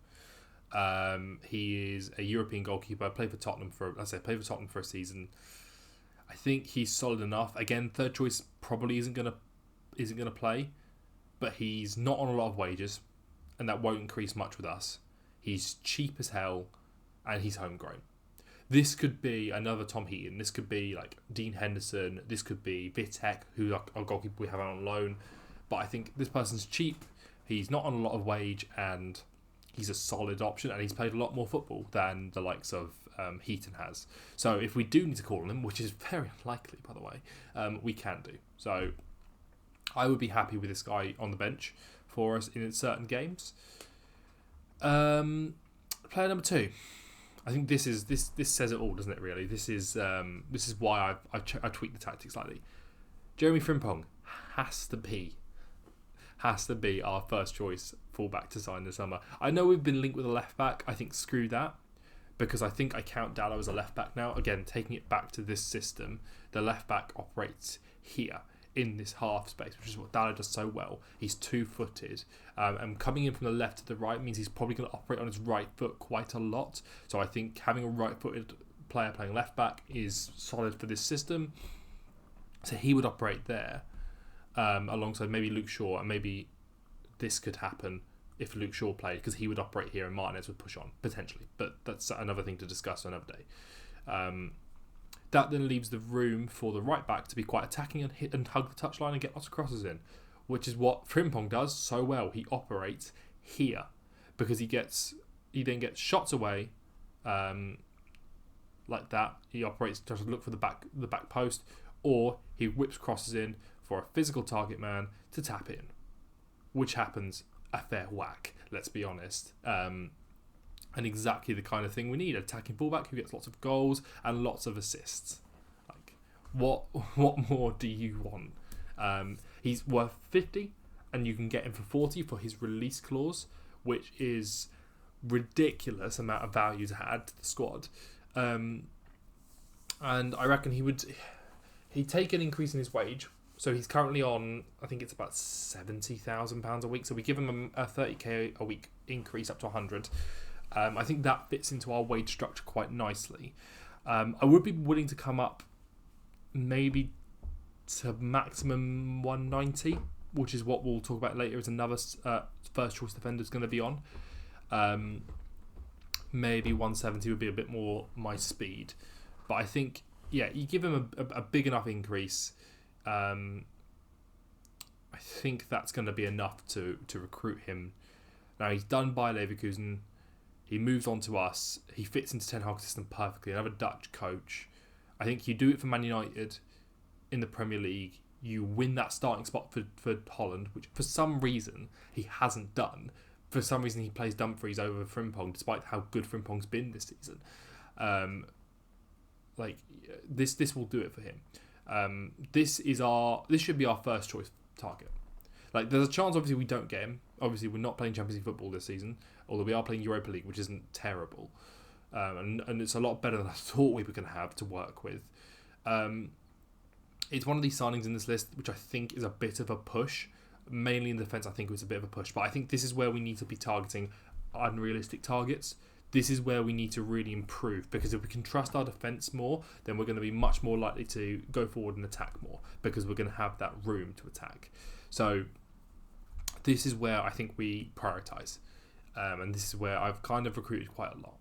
He is a European goalkeeper. Played for Tottenham for a season. I think he's solid enough. Again, third choice probably isn't gonna play. but he's not on a lot of wages, and that won't increase much with us. He's cheap as hell, and he's homegrown. This could be another Tom Heaton. This could be like Dean Henderson. This could be Vitek, who's our goalkeeper we have out on loan. But I think this person's cheap. He's not on a lot of wage, and he's a solid option, and he's played a lot more football than the likes of Heaton has. So if we do need to call on him, which is very unlikely, by the way, we can do. So I would be happy with this guy on the bench for us in certain games. Player number 2. I think this says it all, doesn't it? Really, this is why I tweaked the tactics slightly. Jeremy Frimpong has to be our first choice fullback to sign this summer. I know we've been linked with a left back. I think screw that, because I think I count Dalot as a left back now. Again, taking it back to this system, the left back operates here in this half space, which is what Dalot does so well. He's 2-footed, and coming in from the left to the right means he's probably going to operate on his right foot quite a lot. So I think having a right-footed player playing left back is solid for this system. So he would operate there, alongside maybe Luke Shaw, and maybe this could happen if Luke Shaw played, because he would operate here and Martinez would push on, potentially. But that's another thing to discuss another day. That then leaves the room for the right back to be quite attacking and hit and hug the touchline and get lots of crosses in, which is what Frimpong does so well. He operates here because he then gets shots away, like that. He operates to look for the back post, or he whips crosses in for a physical target man to tap in, which happens a fair whack, let's be honest. And exactly the kind of thing we need. Attacking fullback who gets lots of goals and lots of assists. Like, what more do you want? He's worth 50, and you can get him for 40 for his release clause, which is ridiculous amount of value to add to the squad. And I reckon he'd take an increase in his wage. So he's currently on, I think it's about £70,000 a week. So we give him a 30k a week increase up to 100. I think that fits into our wage structure quite nicely. I would be willing to come up maybe to maximum 190, which is what we'll talk about later as another first choice defender is going to be on. Maybe 170 would be a bit more my speed. But I think, yeah, you give him a big enough increase. I think that's going to be enough to recruit him. Now, he's done by Leverkusen. He moves on to us. He fits into Ten Hag's system perfectly. Another Dutch coach. I think you do it for Man United in the Premier League. You win that starting spot for Holland, which for some reason he hasn't done. For some reason he plays Dumfries over Frimpong, despite how good Frimpong's been this season. This will do it for him. This should be our first choice target. Like, there's a chance, obviously, we don't get him. Obviously, we're not playing Champions League football this season, although we are playing Europa League, which isn't terrible. And it's a lot better than I thought we were going to have to work with. It's one of these signings in this list, which I think is a bit of a push. Mainly in defence, I think it was a bit of a push. But I think this is where we need to be targeting unrealistic targets. This is where we need to really improve, because if we can trust our defence more, then we're going to be much more likely to go forward and attack more, because we're going to have that room to attack. So this is where I think we prioritise. And this is where I've kind of recruited quite a lot.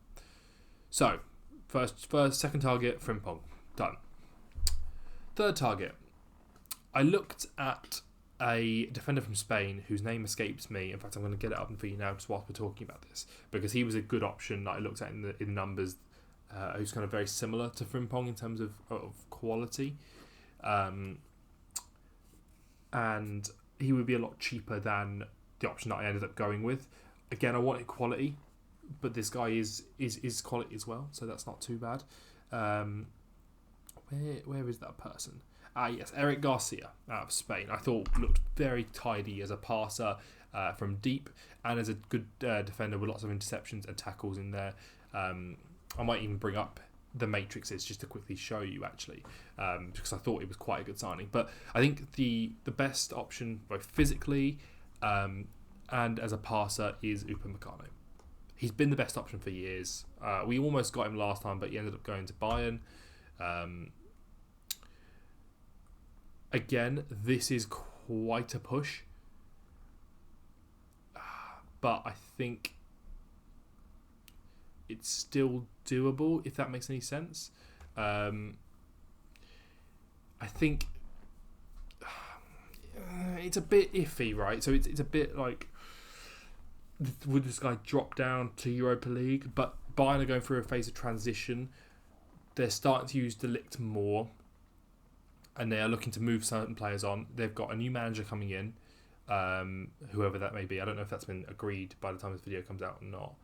So, second target, Frimpong. Done. Third target. I looked at a defender from Spain whose name escapes me. In fact, I'm going to get it up for you now just whilst we're talking about this, because he was a good option that I looked at in numbers, who's kind of very similar to Frimpong in terms of quality. And he would be a lot cheaper than the option that I ended up going with. Again, I wanted quality, but this guy is quality as well, so that's not too bad. Where is that person? Yes, Eric Garcia out of Spain. I thought looked very tidy as a passer from deep, and as a good defender with lots of interceptions and tackles in there. I might even bring up the matrices just to quickly show you, actually, because I thought it was quite a good signing. But I think the best option, both physically and as a passer, is Upamecano. He's been the best option for years. We almost got him last time, but he ended up going to Bayern. Again, this is quite a push. but I think it's still doable, if that makes any sense. I think it's a bit iffy, right? So it's a bit like, would this guy drop down to Europa League? But Bayern are going through a phase of transition. They're starting to use De Ligt more, and they are looking to move certain players on. They've got a new manager coming in, whoever that may be. I don't know if that's been agreed by the time this video comes out or not.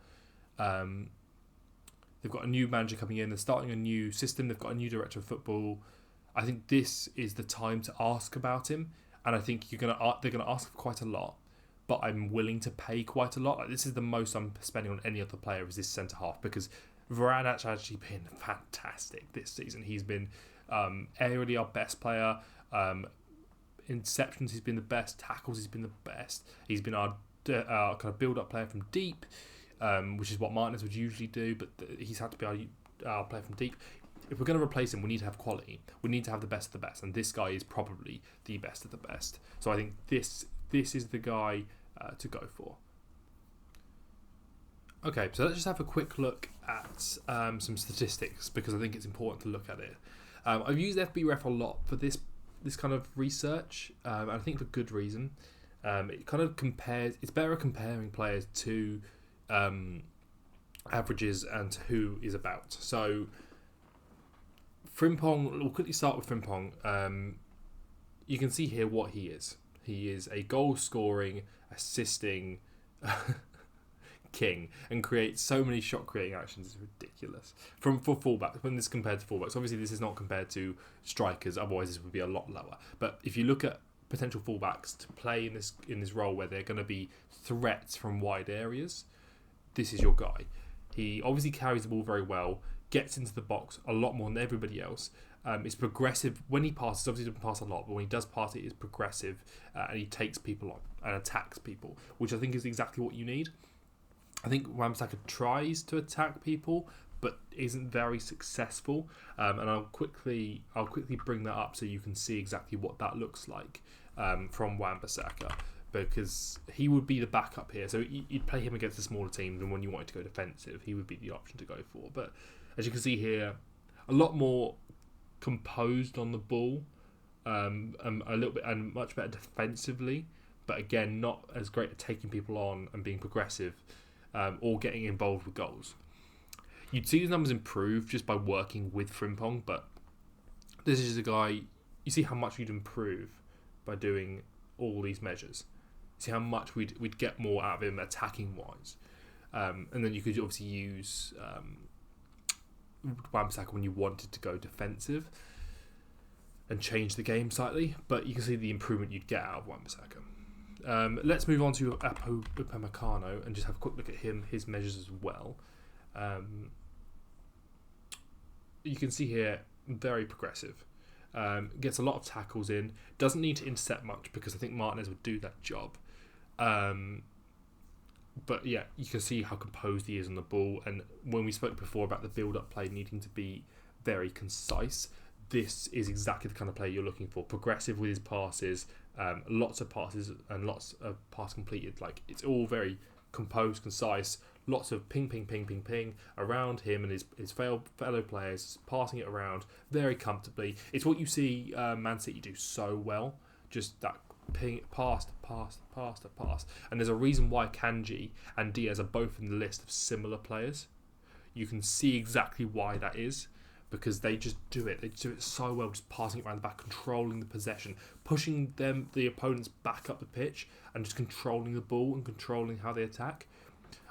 They've got a new manager coming in. They're starting a new system. They've got a new director of football. I think this is the time to ask about him, and I think they're gonna ask for quite a lot. But I'm willing to pay quite a lot. Like, this is the most I'm spending on any other player, is this centre half, because Varane has actually been fantastic this season. He's been aerially our best player. Interceptions, he's been the best. Tackles, he's been the best. He's been our kind of build-up player from deep, which is what Martinez would usually do, but he's had to be our player from deep. If we're going to replace him, we need to have quality. We need to have the best of the best, and this guy is probably the best of the best. So I think this is the guy to go for. Okay, so let's just have a quick look at some statistics, because I think it's important to look at it. I've used FBref a lot for this kind of research, and I think for good reason. It kind of compares. It's better at comparing players to averages and to who is about. So Frimpong, we'll quickly start with Frimpong. You can see here what he is. He is a goal-scoring, assisting king, and creates so many shot-creating actions. It's ridiculous. For fullbacks, when this is compared to fullbacks, obviously this is not compared to strikers. Otherwise, this would be a lot lower. But if you look at potential fullbacks to play in this role where they're going to be threats from wide areas, this is your guy. He obviously carries the ball very well, gets into the box a lot more than everybody else. It's progressive. When he passes, obviously he doesn't pass a lot, but when he does pass, it is progressive, and he takes people on and attacks people, which I think is exactly what you need. I think Wan-Bissaka tries to attack people, but isn't very successful. And I'll quickly bring that up so you can see exactly what that looks like from Wan-Bissaka, because he would be the backup here. So you'd play him against the smaller teams, and when you wanted to go defensive, he would be the option to go for. But as you can see here, a lot more composed on the ball, a little bit, and much better defensively, but again not as great at taking people on and being progressive, or getting involved with goals. You'd see his numbers improve just by working with Frimpong, but this is a guy, you see how much you'd improve by doing all these measures. You see how much we'd get more out of him attacking wise, and then you could obviously use Wan-Bissaka when you wanted to go defensive and change the game slightly, but you can see the improvement you'd get out of Wan-Bissaka. Let's move on to Upamecano and just have a quick look at his measures as well. You can see here, very progressive. Gets a lot of tackles in. Doesn't need to intercept much, because I think Martinez would do that job. But yeah, you can see how composed he is on the ball. And when we spoke before about the build-up play needing to be very concise, this is exactly the kind of player you're looking for. Progressive with his passes, lots of passes and lots of pass completed. Like, it's all very composed, concise. Lots of ping, ping, ping, ping, ping around him and his fellow players, passing it around very comfortably. It's what you see Man City do so well. Just that ping, pass. And there's a reason why Kanji and Diaz are both in the list of similar players. You can see exactly why that is, because they just do it. They do it so well, just passing it around the back, controlling the possession, pushing the opponents back up the pitch, and just controlling the ball and controlling how they attack.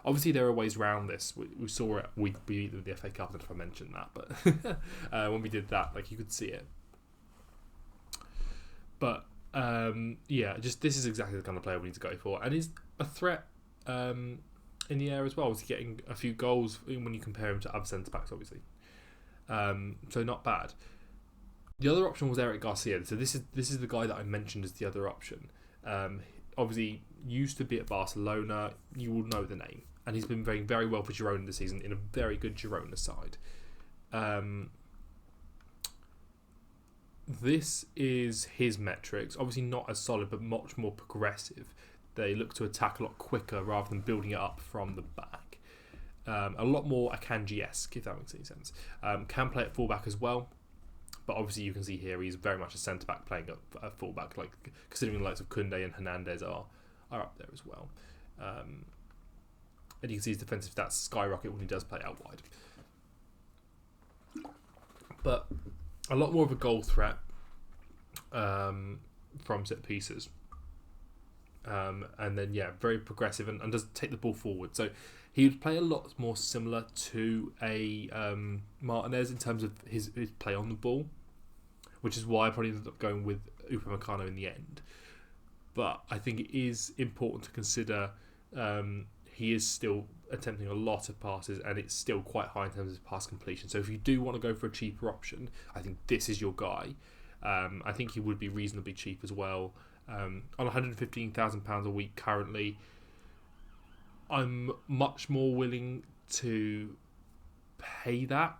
Obviously, there are ways around this. We saw it. We beat the FA Cup. I don't know if I mentioned that, but when we did that, like, you could see it. But yeah, just this is exactly the kind of player we need to go for, and he's a threat in the air as well. He's getting a few goals when you compare him to other centre backs, obviously. So not bad. The other option was Eric Garcia. So this is the guy that I mentioned as the other option. Obviously, used to be at Barcelona. You will know the name, and he's been playing very well for Girona this season in a very good Girona side. This is his metrics. Obviously not as solid, but much more progressive They look to attack a lot quicker rather than building it up from the back. A lot more Akanji-esque, if that makes any sense. Can play at fullback as well, but obviously you can see here he's very much a centre-back playing at fullback, like considering the likes of Koundé and Hernandez are up there as well. And you can see his defensive stats skyrocket when he does play out wide. But a lot more of a goal threat from set pieces. And then, very progressive and does take the ball forward. So he would play a lot more similar to a Martinez in terms of his play on the ball, which is why I probably ended up going with Upamecano in the end. But I think it is important to consider he is still attempting a lot of passes and it's still quite high in terms of pass completion. So if you do want to go for a cheaper option, I think this is your guy. I think he would be reasonably cheap as well. On £115,000 a week currently, I'm much more willing to pay that.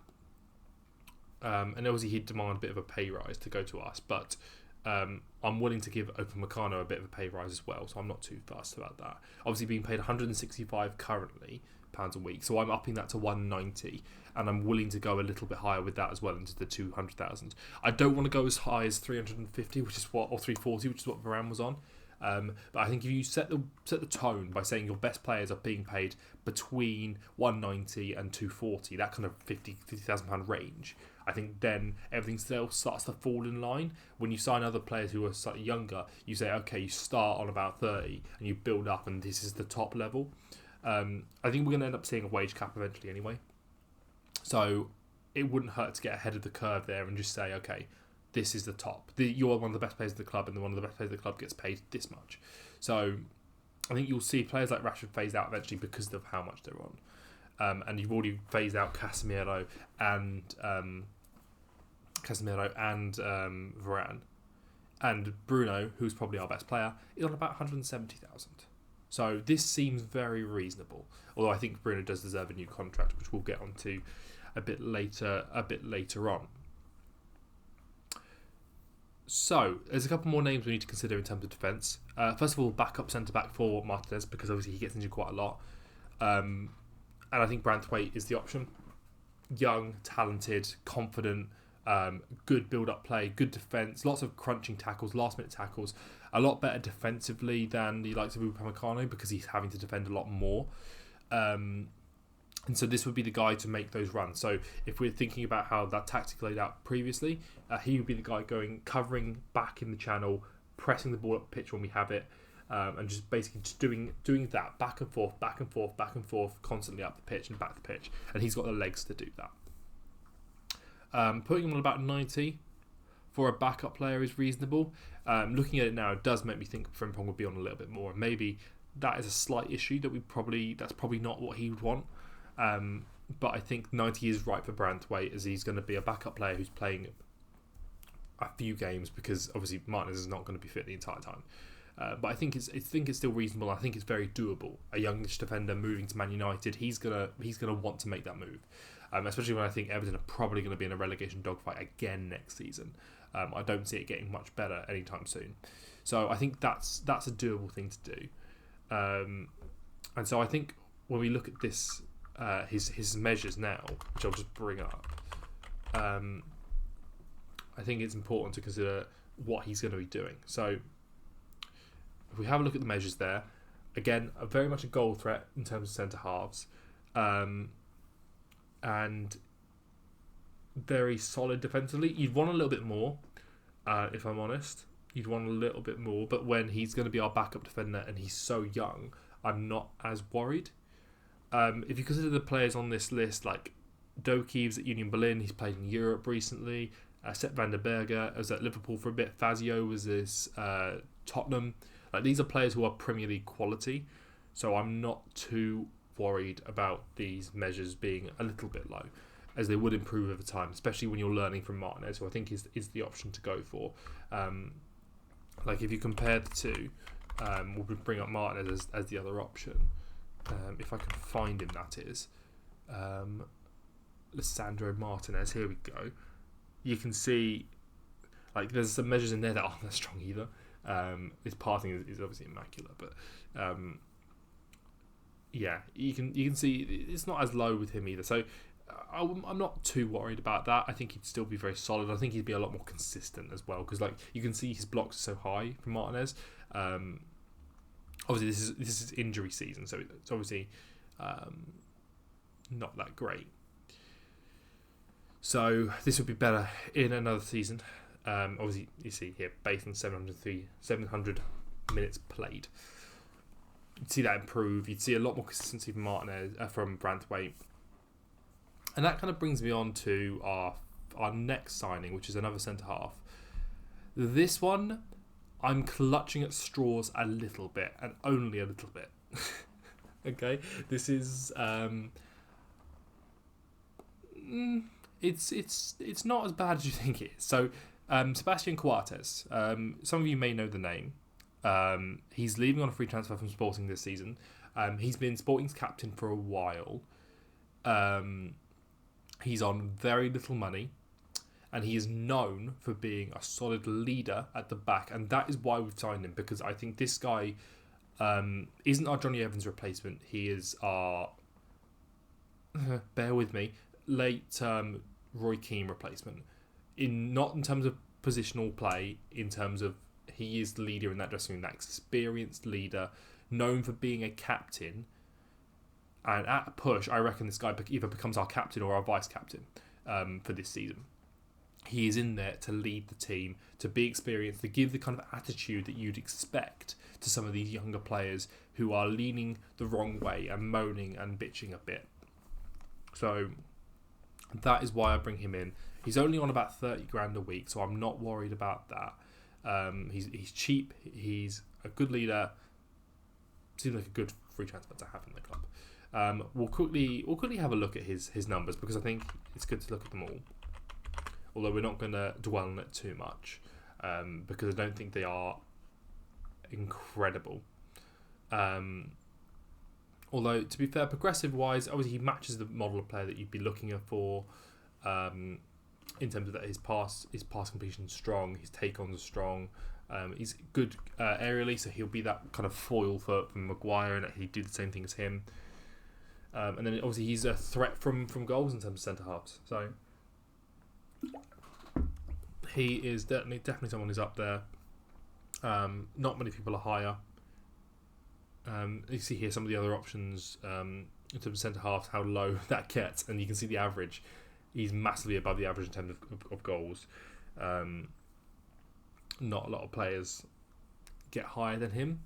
And obviously he'd demand a bit of a pay rise to go to us, but I'm willing to give Upamecano a bit of a pay rise as well, so I'm not too fussed about that. Obviously being paid 165 currently pounds a week, so I'm upping that to 190, and I'm willing to go a little bit higher with that as well into the 200,000. I don't want to go as high as 350, or 340, which is what Varane was on. But I think if you set the tone by saying your best players are being paid between 190 and 240, that kind of £50,000 range, I think then everything still starts to fall in line. When you sign other players who are slightly younger, you say, okay, you start on about 30 and you build up, and this is the top level. I think we're going to end up seeing a wage cap eventually anyway. So it wouldn't hurt to get ahead of the curve there and just say, okay, this is the top. You're one of the best players of the club, and one of the best players of the club gets paid this much. So I think you'll see players like Rashford phased out eventually because of how much they're on. And you've already phased out Casemiro and Varane. And Bruno, who's probably our best player, is on about 170,000. So this seems very reasonable. Although I think Bruno does deserve a new contract, which we'll get onto a bit later on. So, there's a couple more names we need to consider in terms of defence. First of all, backup centre-back for Martinez, because obviously he gets injured quite a lot. And I think Branthwaite is the option. Young, talented, confident, good build-up play, good defence, lots of crunching tackles, last-minute tackles, a lot better defensively than the likes of Upamecano because he's having to defend a lot more. And so this would be the guy to make those runs. So if we're thinking about how that tactic laid out previously, he would be the guy covering back in the channel, pressing the ball up the pitch when we have it, and just basically just doing that back and forth, constantly up the pitch and back the pitch. And he's got the legs to do that. Putting him on about 90 for a backup player is reasonable. Looking at it now, it does make me think Frimpong would be on a little bit more. Maybe that is a slight issue that's probably not what he would want. But I think 90 is right for Branthwaite, as he's going to be a backup player who's playing a few games, because obviously Martinez is not going to be fit the entire time. But I think it's still reasonable. I think it's very doable. A youngish defender moving to Man United, he's gonna want to make that move, especially when I think Everton are probably going to be in a relegation dogfight again next season. I don't see it getting much better anytime soon. So I think that's a doable thing to do. And so I think when we look at this, his measures now, which I'll just bring up, I think it's important to consider what he's going to be doing. So if we have a look at the measures there, again, very much a goal threat in terms of centre halves, and very solid defensively. You'd want a little bit more, if I'm honest. You'd want a little bit more, but when he's going to be our backup defender and he's so young, I'm not as worried. If you consider the players on this list, like Doki was at Union Berlin, he's played in Europe recently. Sepp van der Berge was at Liverpool for a bit. Fazio was this Tottenham. Like, these are players who are Premier League quality, so I'm not too worried about these measures being a little bit low, as they would improve over time, especially when you're learning from Martinez, who I think is the option to go for. Like, if you compare the two, we'll bring up Martinez as the other option. If I can find him, that is. Lisandro Martinez, here we go. You can see, like, there's some measures in there that aren't that strong either. His passing is obviously immaculate, but yeah, you can see it's not as low with him either. So I'm not too worried about that. I think he'd still be very solid. I think he'd be a lot more consistent as well, because like you can see his blocks are so high from Martinez. Obviously this is injury season, so it's obviously not that great. So this would be better in another season. Obviously you see here based on 700 minutes played. You'd see that improve. You'd see a lot more consistency from Martinez, from Branthwaite. And that kind of brings me on to our next signing, which is another centre-half. This one, I'm clutching at straws a little bit, and only a little bit. Okay? This is... It's not as bad as you think it is. So, Sebastian Coates, some of you may know the name. He's leaving on a free transfer from Sporting this season. He's been Sporting's captain for a while. He's on very little money, and he is known for being a solid leader at the back, and that is why we've signed him, because I think this guy isn't our Johnny Evans replacement. He is our, bear with me, late Roy Keane replacement. Not in terms of positional play, in terms of he is the leader in that dressing room, that experienced leader, known for being a captain. And at a push, I reckon this guy either becomes our captain or our vice captain for this season. He is in there to lead the team, to be experienced, to give the kind of attitude that you'd expect to some of these younger players who are leaning the wrong way and moaning and bitching a bit. So that is why I bring him in. He's only on about 30 grand a week, so I'm not worried about that. He's cheap. He's a good leader. Seems like a good free transfer to have in the club. We'll quickly have a look at his numbers, because I think it's good to look at them all. Although we're not going to dwell on it too much, because I don't think they are incredible. Although, to be fair, progressive-wise, obviously he matches the model of player that you'd be looking for, in terms of that his pass completion is strong, his take-ons are strong. He's good aerially, so he'll be that kind of foil for Maguire, and he'd do the same thing as him. And then obviously he's a threat from goals in terms of centre halves. So he is definitely someone who's up there. Not many people are higher. You see here some of the other options in terms of centre halves, how low that gets, and you can see the average. He's massively above the average in terms of goals. Not a lot of players get higher than him.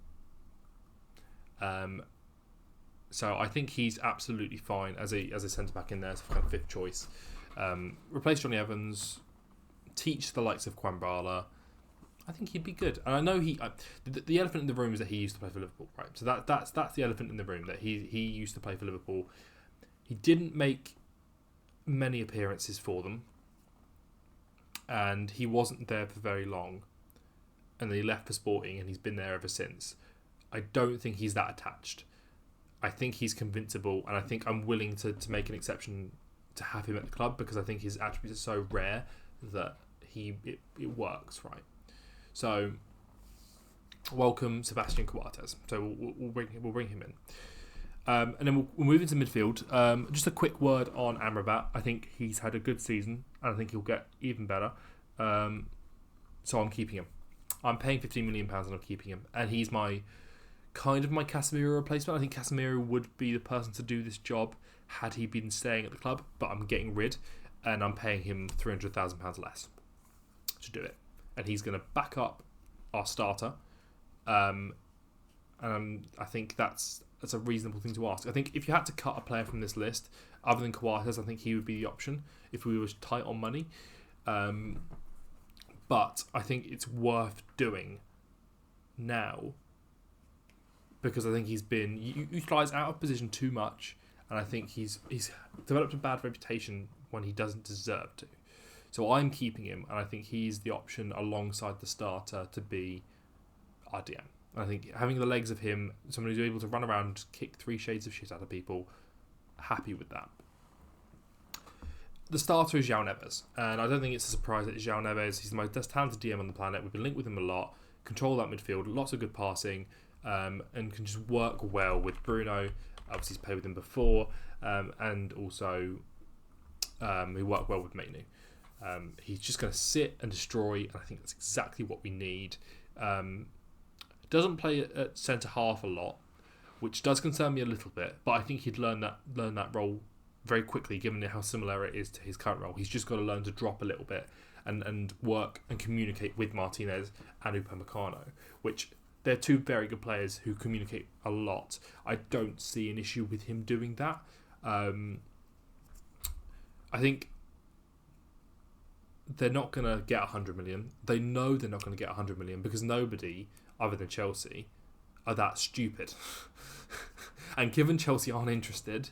So I think he's absolutely fine as a centre back in there, as a kind of fifth choice. Replace Johnny Evans, teach the likes of Quambala. I think he'd be good. And I know the elephant in the room is that he used to play for Liverpool, right? So that's the elephant in the room, that he used to play for Liverpool. He didn't make many appearances for them, and he wasn't there for very long. And then he left for Sporting, and he's been there ever since. I don't think he's that attached. I think he's convincible, and I think I'm willing to make an exception to have him at the club, because I think his attributes are so rare that it works, right? So, welcome Sebastian Coates. So we'll bring him in, and then we'll move into midfield. Just a quick word on Amrabat. I think he's had a good season, and I think he'll get even better. So I'm keeping him. I'm paying £15 million, and I'm keeping him, and he's my Casemiro replacement. I think Casemiro would be the person to do this job had he been staying at the club, but I'm getting rid, and I'm paying him £300,000 less to do it. And he's going to back up our starter, and I think that's a reasonable thing to ask. I think if you had to cut a player from this list, other than Coates, I think he would be the option if we were tight on money. But I think it's worth doing now, because I think he's been utilised out of position too much, and I think he's developed a bad reputation when he doesn't deserve to. So I'm keeping him, and I think he's the option alongside the starter to be our DM. And I think having the legs of him, someone who's able to run around, kick 3 shades of shit out of people, happy with that. the starter is João Neves, and I don't think it's a surprise that it's João Neves. He's the most talented DM on the planet. We've been linked with him a lot. Control that midfield, lots of good passing, and can just work well with Bruno. Obviously, he's played with him before, and also he worked well with Mainu. He's just going to sit and destroy, and I think that's exactly what we need. Doesn't play at centre half a lot, which does concern me a little bit, but I think he'd learn that role very quickly, given how similar it is to his current role. He's just got to learn to drop a little bit and work and communicate with Martinez and Upamecano, which they're two very good players who communicate a lot. I don't see an issue with him doing that. I think they're not going to get 100 million. They know they're not going to get 100 million because nobody, other than Chelsea, are that stupid. And given Chelsea aren't interested,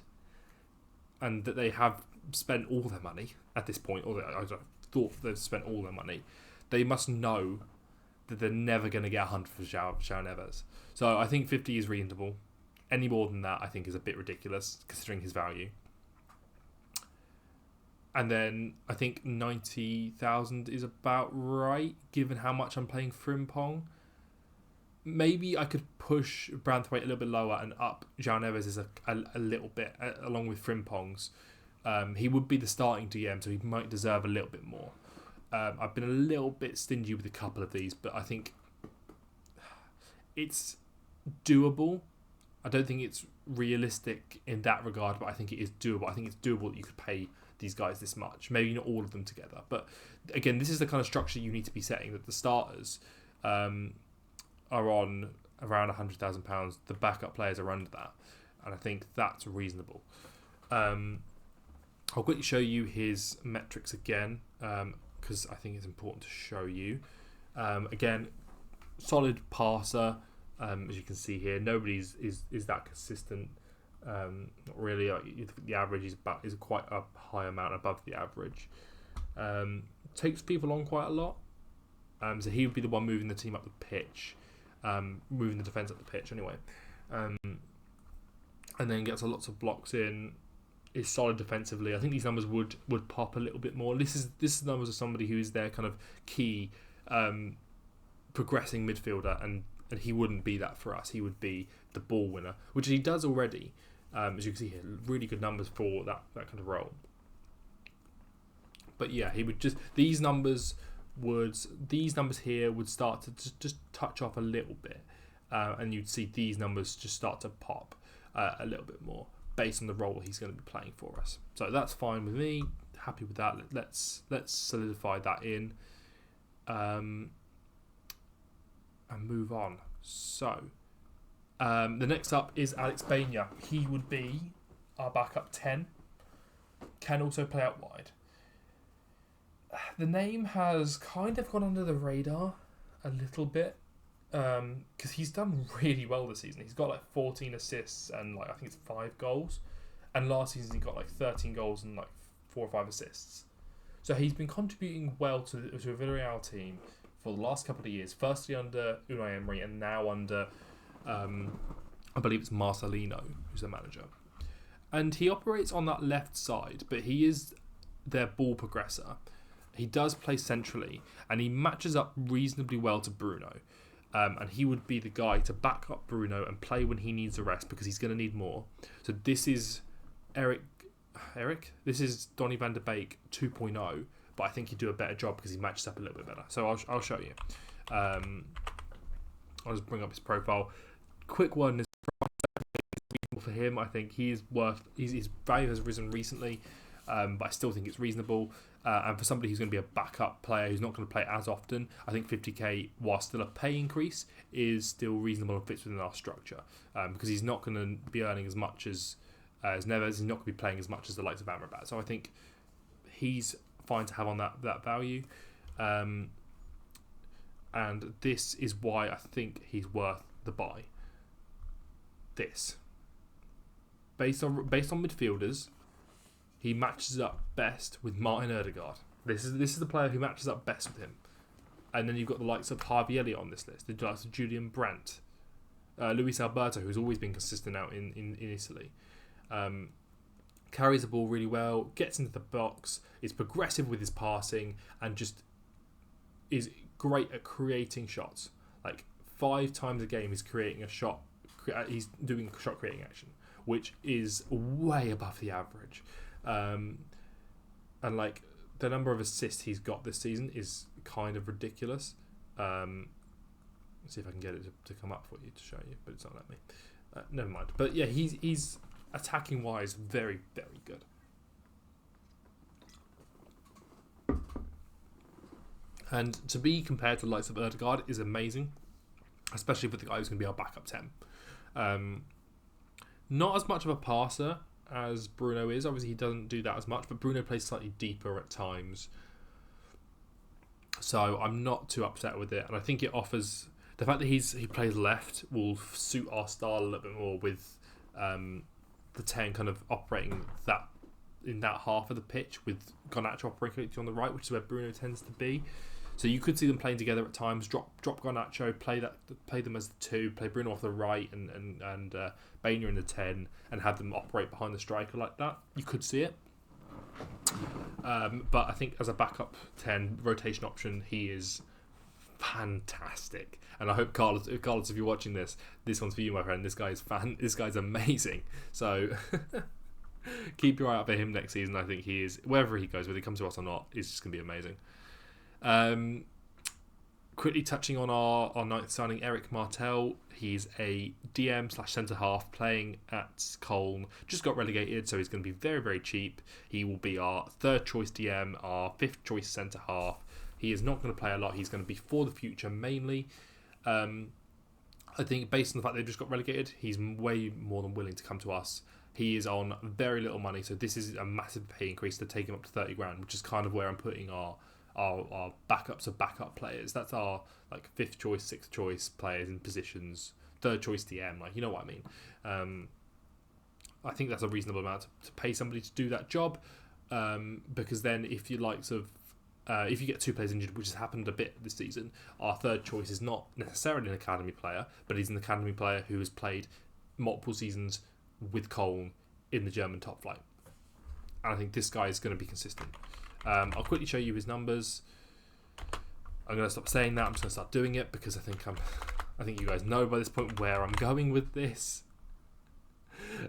and that they have spent all their money at this point, or I thought they've spent all their money, they must know that they're never going to get 100 for João Neves. So I think 50 is reasonable. Any more than that, I think, is a bit ridiculous, considering his value. And then I think 90,000 is about right, given how much I'm playing Frimpong. Maybe I could push Branthwaite a little bit lower and up João Neves is a little bit, along with Frimpong's. He would be the starting DM, so he might deserve a little bit more. I've been a little bit stingy with a couple of these, but I think it's doable. I don't think it's realistic in that regard, but I think it is doable. I think it's doable that you could pay these guys this much. Maybe not all of them together. But again, this is the kind of structure you need to be setting, that the starters are on around £100,000. The backup players are under that. And I think that's reasonable. I'll quickly show you his metrics again, because I think it's important to show you. Again, solid passer, as you can see here. Nobody's is that consistent. Not really. The average is quite a high amount above the average. Takes people on quite a lot. So he would be the one moving the team up the pitch, moving the defence up the pitch anyway. And then gets lots of blocks in. Is solid defensively. I think these numbers would pop a little bit more. This is numbers of somebody who is their kind of key progressing midfielder, and he wouldn't be that for us. He would be the ball winner, which he does already. As you can see here, really good numbers for that kind of role. But yeah, he would just these numbers here would start to just touch off a little bit, and you'd see these numbers just start to pop a little bit more based on the role he's going to be playing for us. So that's fine with me. Happy with that. Let's solidify that in, and move on. So. The next up is Alex Baina. He would be our backup 10. Can also play out wide. The name has kind of gone under the radar a little bit, because he's done really well this season. He's got like 14 assists and I think it's 5 goals. And last season he got like 13 goals and like 4 or 5 assists. So he's been contributing well to a Villarreal team for the last couple of years. Firstly under Unai Emery, and now under I believe it's Marcelino, who's the manager. And he operates on that left side, but he is their ball progressor. He does play centrally, and he matches up reasonably well to Bruno. And he would be the guy to back up Bruno and play when he needs a rest, because he's going to need more. So this is Eric? This is Donny van de Beek 2.0, but I think he'd do a better job because he matches up a little bit better. So I'll show you. I'll just bring up his profile. Quick one is reasonable for him. I think his value has risen recently, but I still think it's reasonable. And for somebody who's going to be a backup player who's not going to play as often, I think 50k, while still a pay increase, is still reasonable and fits within our structure. Because he's not going to be earning as much as Neves. He's not going to be playing as much as the likes of Amrabat. So I think he's fine to have on that value. And this is why I think he's worth the buy. This, based on midfielders, he matches up best with Martin Ødegaard. This is the player who matches up best with him. And then you've got the likes of Harvey Elliott on this list, the likes of Julian Brandt, Luis Alberto, who's always been consistent out in Italy. carries the ball really well, gets into the box, is progressive with his passing, and just is great at creating shots. Like 5 times a game, he's creating a shot. He's doing shot creating action, which is way above the average. And like the number of assists he's got this season is kind of ridiculous. Let's see if I can get it to come up for you to show you, but it's not letting me. Never mind. But yeah, he's attacking wise very, very good. And to be compared to the likes of Ødegaard is amazing, especially with the guy who's going to be our backup 10. Not as much of a passer as Bruno is. Obviously, he doesn't do that as much, but Bruno plays slightly deeper at times. So I'm not too upset with it. And I think it offers... The fact that he plays left will suit our style a little bit more with the 10 kind of operating in that half of the pitch with Garnacho operating on the right, which is where Bruno tends to be. So you could see them playing together at times. Drop Garnacho, play them as the 2, play Bruno off the right, and Bainer in the 10, and have them operate behind the striker like that. You could see it. But I think as a backup 10 rotation option, he is fantastic. And I hope Carlos, if you're watching this one's for you, my friend. This guy's amazing. So keep your eye out for him next season. I think he is, wherever he goes, whether he comes to us or not, it's just going to be amazing. Quickly touching on our ninth signing, Eric Martel. He's a DM / centre half playing at Colne. Just got relegated, so he's going to be very, very cheap. He will be our 3rd choice DM, our 5th choice centre half. He is not going to play a lot. He's going to be for the future mainly. I think based on the fact they've just got relegated, he's way more than willing to come to us. He is on very little money, so this is a massive pay increase to take him up to 30 grand, which is kind of where I'm putting our backups of backup players. That's our like 5th choice, 6th choice players in positions, 3rd choice DM, like, you know what I mean. I think that's a reasonable amount to pay somebody to do that job, because then if you if you get 2 players injured, which has happened a bit this season, our 3rd choice is not necessarily an academy player, but he's an academy player who has played multiple seasons with Colne in the German top flight. And I think this guy is going to be consistent. I'll quickly show you his numbers. I'm going to stop saying that. I'm just going to start doing it because I think you guys know by this point where I'm going with this.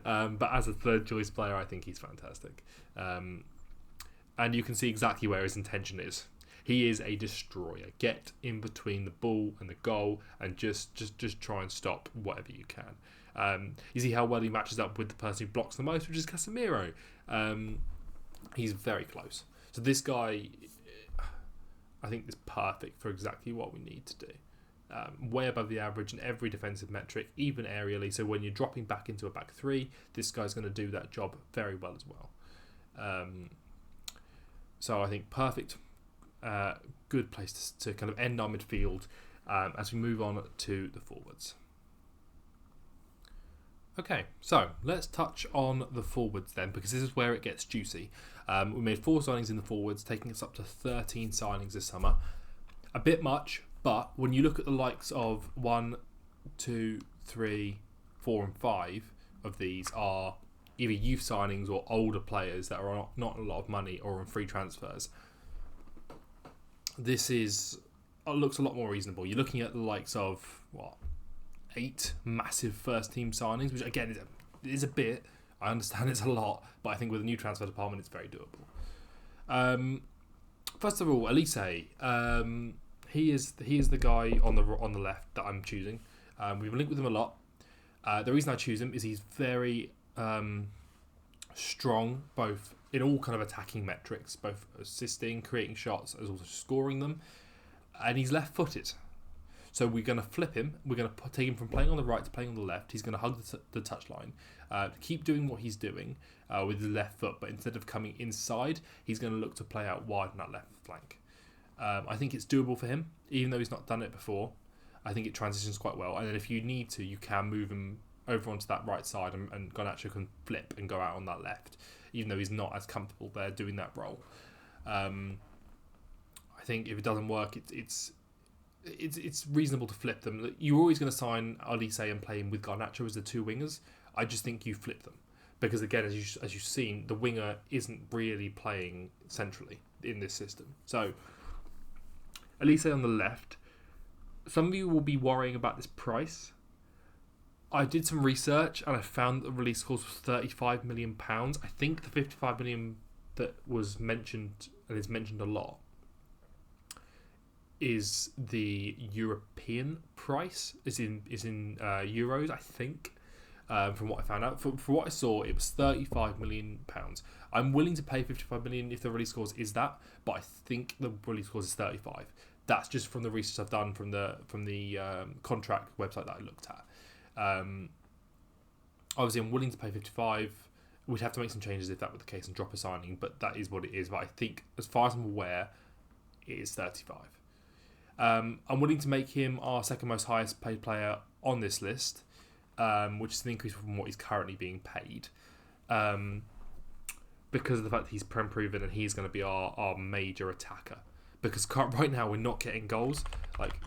But as a 3rd choice player, I think he's fantastic. And you can see exactly where his intention is. He is a destroyer. Get in between the ball and the goal and just try and stop whatever you can. You see how well he matches up with the person who blocks the most, which is Casemiro. He's very close. So this guy, I think, is perfect for exactly what we need to do. Way above the average in every defensive metric, even aerially. So when you're dropping back into a back 3, this guy's going to do that job very well as well. So I think perfect, good place to kind of end our midfield as we move on to the forwards. Okay, so let's touch on the forwards then, because this is where it gets juicy. We made 4 signings in the forwards, taking us up to 13 signings this summer. A bit much, but when you look at the likes of 1, 2, 3, 4 and 5 of these are either youth signings or older players that are not a lot of money or on free transfers, this looks a lot more reasonable. You're looking at the likes of 8 massive first team signings, which again is a bit. I understand it's a lot, but I think with a new transfer department, it's very doable. First of all, Elise, he is the guy on the left that I'm choosing. We've linked with him a lot. The reason I choose him is he's very strong, both in all kind of attacking metrics, both assisting, creating shots, as also scoring them, and he's left-footed. So we're going to flip him. We're going to take him from playing on the right to playing on the left. He's going to hug the touchline, keep doing what he's doing with his left foot, but instead of coming inside, he's going to look to play out wide on that left flank. I think it's doable for him, even though he's not done it before. I think it transitions quite well. And then if you need to, you can move him over onto that right side, and Garnacho can flip and go out on that left, even though he's not as comfortable there doing that role. I think if it doesn't work, it's reasonable to flip them. You're always going to sign Elise and play him with Garnacho as the 2 wingers. I just think you flip them because again, as you've seen, the winger isn't really playing centrally in this system. So Elise on the left. Some of you will be worrying about this price. I did some research and I found that the release clause was £35 million. I think the 55 million that was mentioned and is mentioned a lot is the European price. Is in euros, I think. From what I found out, from what I saw, it was £35 million. I'm willing to pay 55 million if the release clause is that, but I think the release clause is 35. That's just from the research I've done from the contract website that I looked at. Obviously, I'm willing to pay 55. We'd have to make some changes if that were the case and drop a signing, but that is what it is. But I think, as far as I'm aware, it is 35. I'm willing to make him our second most highest paid player on this list, which is an increase from what he's currently being paid, because of the fact that he's prem proven and he's going to be our major attacker. Because right now we're not getting goals. Like,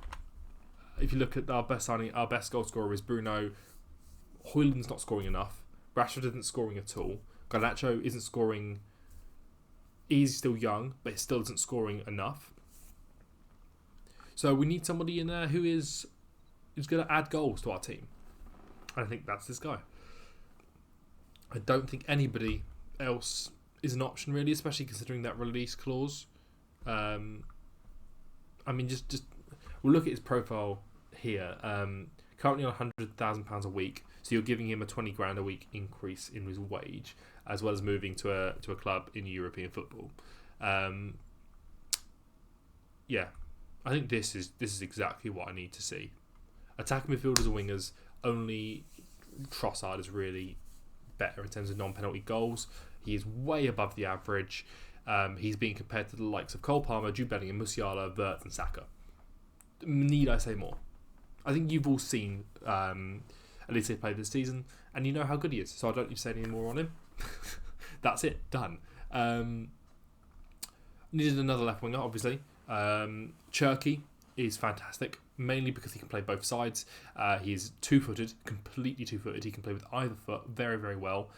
if you look at our best signing, our best goal scorer is Bruno. Højlund's not scoring enough. Rashford isn't scoring at all. Garnacho isn't scoring. He's still young, but he still isn't scoring enough. So we need somebody in there who's going to add goals to our team. I think that's this guy. I don't think anybody else is an option really, especially considering that release clause. I mean, just we'll look at his profile here. Currently on £100,000 a week, so you're giving him a 20 grand a week increase in his wage, as well as moving to a club in European football. Yeah, I think this is exactly what I need to see. Attacking midfielders and wingers. Only Trossard is really better in terms of non-penalty goals. He is way above the average. He's being compared to the likes of Cole Palmer, Jude Bellingham, Musiala, Wirtz and Saka. Need I say more? I think you've all seen Elise play this season, and you know how good he is, so I don't need to say any more on him. That's it, done. Needed another left winger, obviously. Cherki is fantastic, mainly because he can play both sides. He's two-footed, completely two-footed. He can play with either foot very, very well.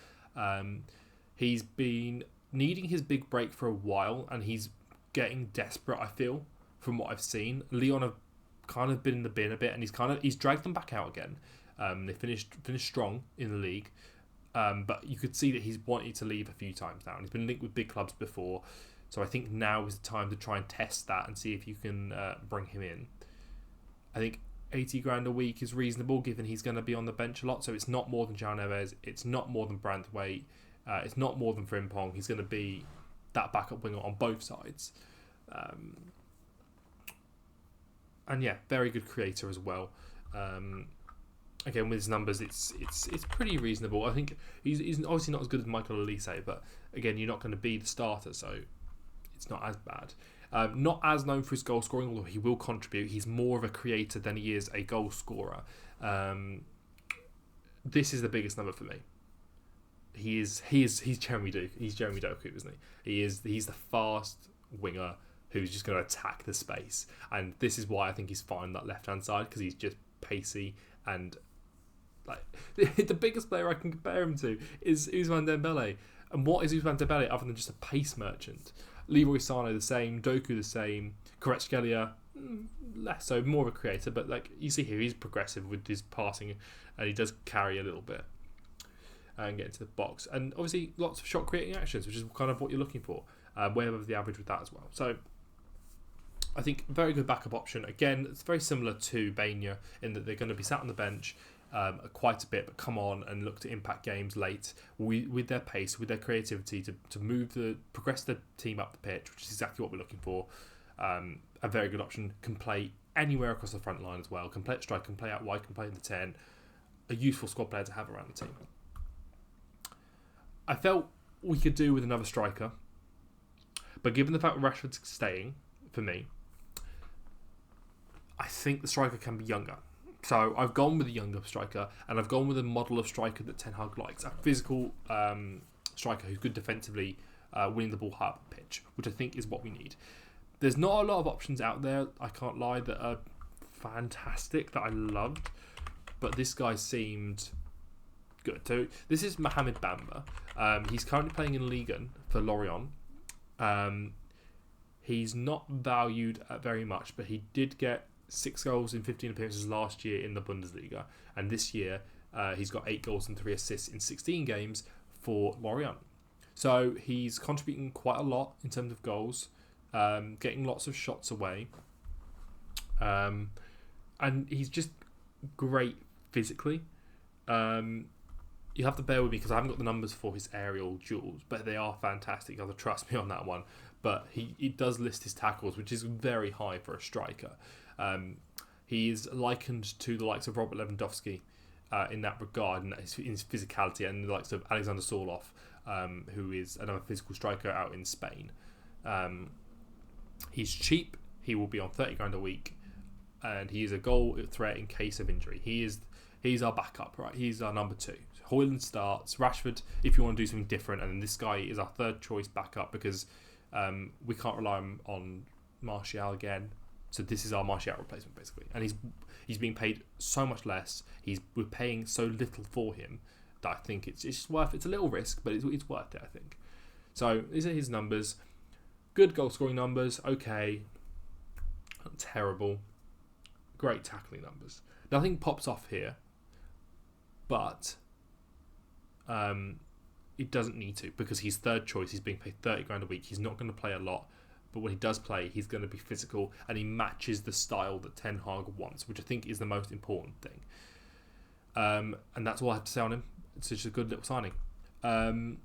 He's been needing his big break for a while, and he's getting desperate, I feel, from what I've seen. Lyon have kind of been in the bin a bit, and he's dragged them back out again. They finished strong in the league, but you could see that he's wanted to leave a few times now, and he's been linked with big clubs before. So I think now is the time to try and test that and see if you can bring him in. I think 80 grand a week is reasonable, given he's going to be on the bench a lot. So it's not more than João Neves, it's not more than Branthwaite, it's not more than Frimpong. He's going to be that backup winger on both sides. And yeah, very good creator as well. Again, with his numbers, it's pretty reasonable. I think he's obviously not as good as Michael Elise, but again, you're not going to be the starter, so it's not as bad. Not as known for his goal scoring, although he will contribute. He's more of a creator than he is a goal scorer. This is the biggest number for me. He's Jeremy Doku. He's Jeremy Doku, isn't he? He's the fast winger who's just going to attack the space, and this is why I think he's fine on that left hand side, because he's just pacey and like the biggest player I can compare him to is Ousmane Dembele. And what is Ousmane Dembele other than just a pace merchant? Leroy Sané the same, Doku the same, Kvaratskhelia less so, more of a creator, but like you see here, he's progressive with his passing, and he does carry a little bit and get into the box, and obviously lots of shot creating actions, which is kind of what you're looking for, way above the average with that as well. So I think very good backup option. Again, it's very similar to Bainia in that they're going to be sat on the bench quite a bit, but come on and look to impact games late with their pace, with their creativity to progress the team up the pitch, which is exactly what we're looking for. A very good option. Can play anywhere across the front line as well. Can play at strike, can play out wide, can play in the 10. A useful squad player to have around the team. I felt we could do with another striker, but given the fact Rashford's staying, for me, I think the striker can be younger. So I've gone with a younger striker, and I've gone with a model of striker that Ten Hag likes. A physical striker who's good defensively, winning the ball high up the pitch, which I think is what we need. There's not a lot of options out there, I can't lie, that are fantastic, that I loved. But this guy seemed Good. So this is Mohamed Bamba. He's currently playing in Ligue 1 for Lorient. He's not valued at very much, but he did get 6 goals in 15 appearances last year in the Bundesliga, and this year he's got 8 goals and 3 assists in 16 games for Lorient. So he's contributing quite a lot in terms of goals, getting lots of shots away, and he's just great physically. You have to bear with me because I haven't got the numbers for his aerial duels, but they are fantastic. You have to trust me on that one. But he does list his tackles, which is very high for a striker. He is likened to the likes of Robert Lewandowski in that regard, in his physicality, and the likes of Alexander Sorloth, who is another physical striker out in Spain. He's cheap. He will be on 30 grand a week, and he is a goal threat in case of injury. He's our backup, right? He's our number 2. Højlund starts, Rashford if you want to do something different, and then this guy is our third choice backup because we can't rely on Martial again. So this is our Martial replacement basically, and he's being paid so much less. We're paying so little for him that I think it's just worth. It's a little risk, but it's worth it, I think. So these are his numbers. Good goal scoring numbers. Okay, not terrible. Great tackling numbers. Nothing pops off here, but it doesn't need to because he's third choice. He's being paid 30 grand a week. He's not going to play a lot, but when he does play, he's going to be physical and he matches the style that Ten Hag wants, which I think is the most important thing. And that's all I have to say on him. It's just a good little signing. Moving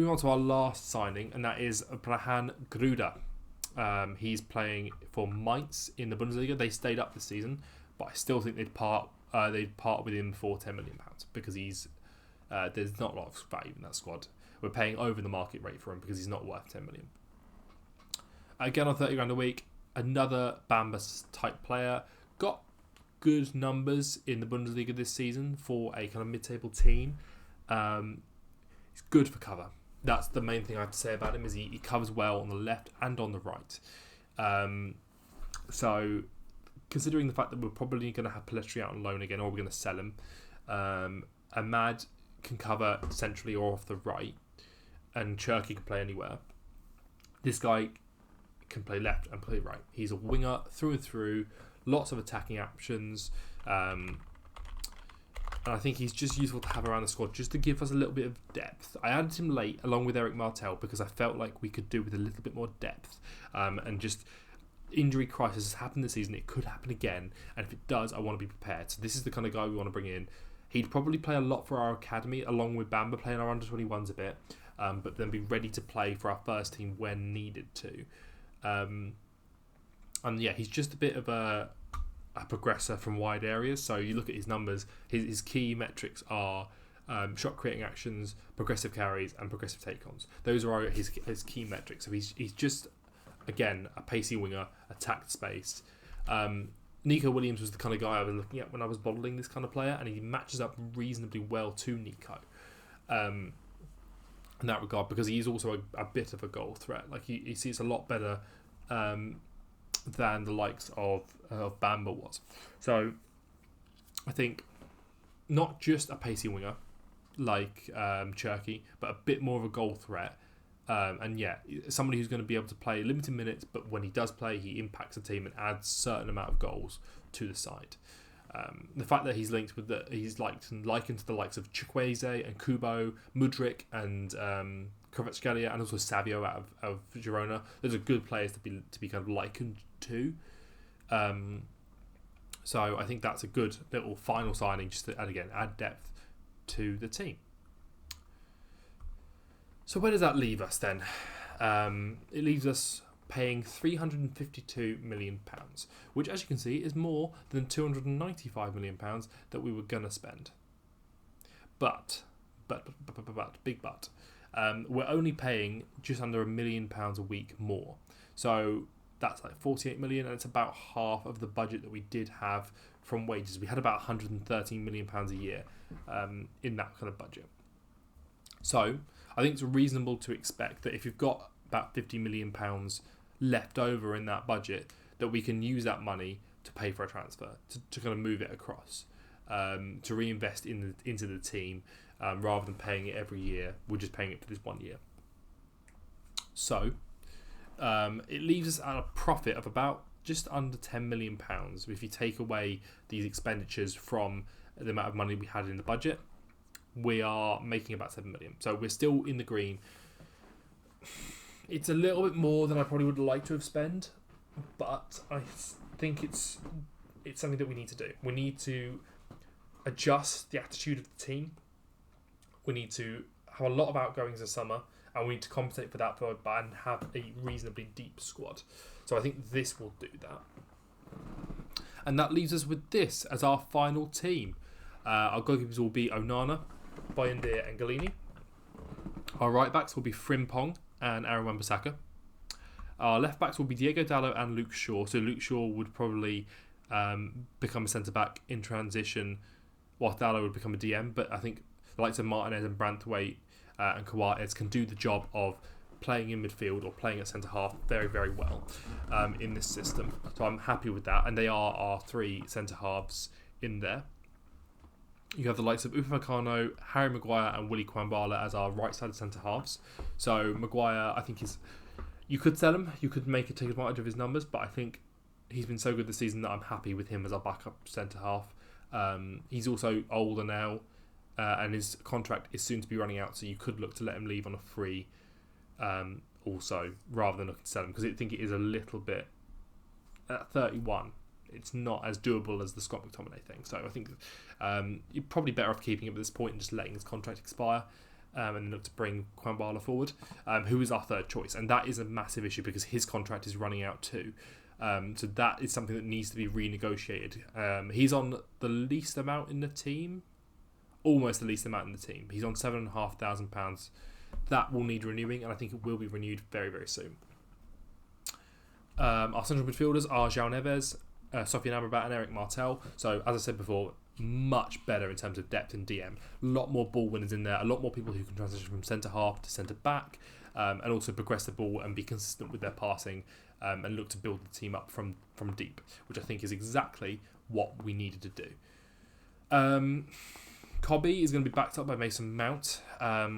on to our last signing, and that is Brahim Gruda. He's playing for Mainz in the Bundesliga. They stayed up this season, but I still think they'd part with him for £10 million because there's not a lot of value in that squad. We're paying over the market rate for him because he's not worth 10 million. Again, on 30 grand a week, another Bamba type player. Got good numbers in the Bundesliga this season for a kind of mid-table team. He's good for cover. That's the main thing I have to say about him, is he covers well on the left and on the right. So considering the fact that we're probably going to have Pellistri out on loan again, or we're going to sell him, Ahmad can cover centrally or off the right, and Cherki can play anywhere. This guy can play left and play right. He's a winger through and through, lots of attacking options, and I think he's just useful to have around the squad just to give us a little bit of depth. I added him late along with Eric Martel because I felt like we could do with a little bit more depth, and just injury crisis has happened this season. It could happen again, and if it does, I want to be prepared. So this is the kind of guy we want to bring in. He'd probably play a lot for our academy, along with Bamba playing our under-21s a bit, but then be ready to play for our first team when needed to. And yeah, he's just a bit of a progressor from wide areas. So you look at his numbers, his key metrics are shot creating actions, progressive carries, and progressive take-ons. Those are his key metrics. So he's just, again, a pacey winger, attacked space. Nico Williams was the kind of guy I was looking at when I was modelling this kind of player, and he matches up reasonably well to Nico in that regard, because he's also a bit of a goal threat. Like he sees a lot better than the likes of Bamba was. So I think not just a pacey winger like Cherki, but a bit more of a goal threat. And yeah, somebody who's going to be able to play limited minutes, but when he does play, he impacts the team and adds a certain amount of goals to the side. The fact that he's linked with he's likened to the likes of Chukwueze and Kubo, Mudryk and Kvaratskhelia, and also Savio out of Girona. Those are good players to be kind of likened to. So I think that's a good little final signing, just to add depth to the team. So where does that leave us then? It leaves us paying £352 million, which, as you can see, is more than £295 million that we were going to spend. But, big but, we're only paying just under £1 million a week more. So that's like 48 million, and it's about half of the budget that we did have from wages. We had about £113 million a year in that kind of budget. So I think it's reasonable to expect that if you've got about £50 million left over in that budget, that we can use that money to pay for a transfer, to kind of move it across. to reinvest into the team rather than paying it every year. We're just paying it for this 1 year. So it leaves us at a profit of about just under £10 million if you take away these expenditures from the amount of money we had in the budget. We are making about 7 million, so we're still in the green. It's a little bit more than I probably would like to have spent, but I think it's something that we need to do. We need to adjust the attitude of the team. We need to have a lot of outgoings this summer, and we need to compensate for that and have a reasonably deep squad. So I think this will do that. And that leaves us with this as our final team. Our goalkeepers will be Onana, Bayindir and Galini. Our right backs will be Frimpong and Aaron Wan-Bissaka. Our left backs will be Diego Dalot and Luke Shaw. So Luke Shaw would probably become a centre back in transition, while Dalot would become a DM. But I think the likes of Martinez and Branthwaite and Coates can do the job of playing in midfield or playing at centre half very, very well in this system. So I'm happy with that. And they are our three centre halves in there. You have the likes of Upamecano, Harry Maguire and Willy Kwanbala as our right-sided centre halves. So Maguire, I think, you could sell him, you could take advantage of his numbers, but I think he's been so good this season that I'm happy with him as our backup centre half. He's also older now, and his contract is soon to be running out, so you could look to let him leave on a free also, rather than looking to sell him, because I think it is a little bit, at 31, it's not as doable as the Scott McTominay thing. So I think you're probably better off keeping it at this point and just letting his contract expire and look to bring Kwanbala forward, who is our third choice. And that is a massive issue because his contract is running out too. So that is something that needs to be renegotiated. He's on the least amount in the team, almost the least amount in the team. He's on £7,500. That will need renewing, and I think it will be renewed very, very soon. Our central midfielders are João Neves, Sofiane Amrabat and Eric Martel. So, as I said before, much better in terms of depth in DM. A lot more ball winners in there, a lot more people who can transition from centre half to centre back, and also progress the ball and be consistent with their passing, and look to build the team up from deep, which I think is exactly what we needed to do. Cobby is going to be backed up by Mason Mount,